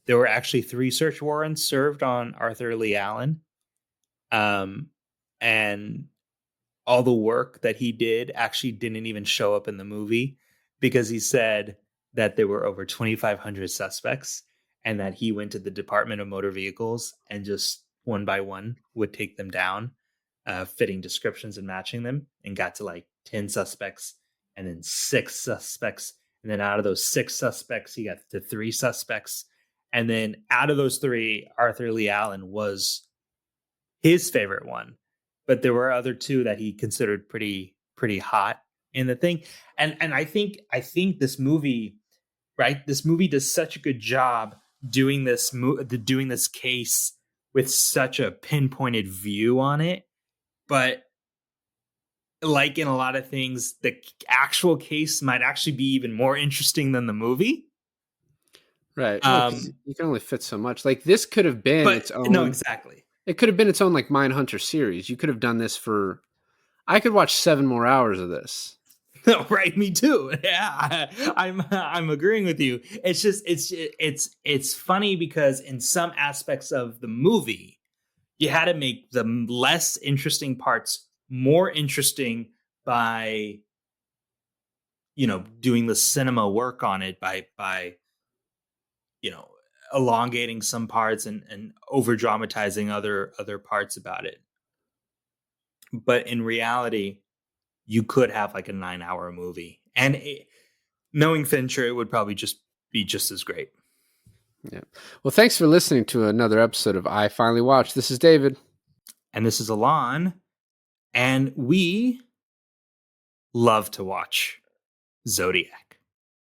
there were actually 3 search warrants served on Arthur Lee Allen, and all the work that he did actually didn't even show up in the movie, because he said that there were over 2,500 suspects and that he went to the Department of Motor Vehicles and just one by one would take them down, fitting descriptions and matching them, and got to like 10 suspects and then 6 suspects. And then out of those 6 suspects, he got to 3 suspects. And then out of those 3, Arthur Lee Allen was his favorite one. But there were other 2 that he considered pretty hot in the thing. And I think this movie, right? This movie does such a good job doing this case with such a pinpointed view on it. But like in a lot of things, the actual case might actually be even more interesting than the movie. Right. You can only fit so much. Like this could have been its own. No, exactly. It could have been its own like Mindhunter series. You could have done this for. I could watch 7 more hours of this. No, right? Me too. Yeah, I'm agreeing with you. It's just it's funny because in some aspects of the movie, you had to make the less interesting parts more interesting by, doing the cinema work on it, by elongating some parts and over dramatizing other parts about it. But in reality, you could have like a 9-hour movie, and knowing Fincher, it would probably just be just as great. Yeah. Well, thanks for listening to another episode of I Finally Watched. This is David. And this is Alon. And we love to watch Zodiac.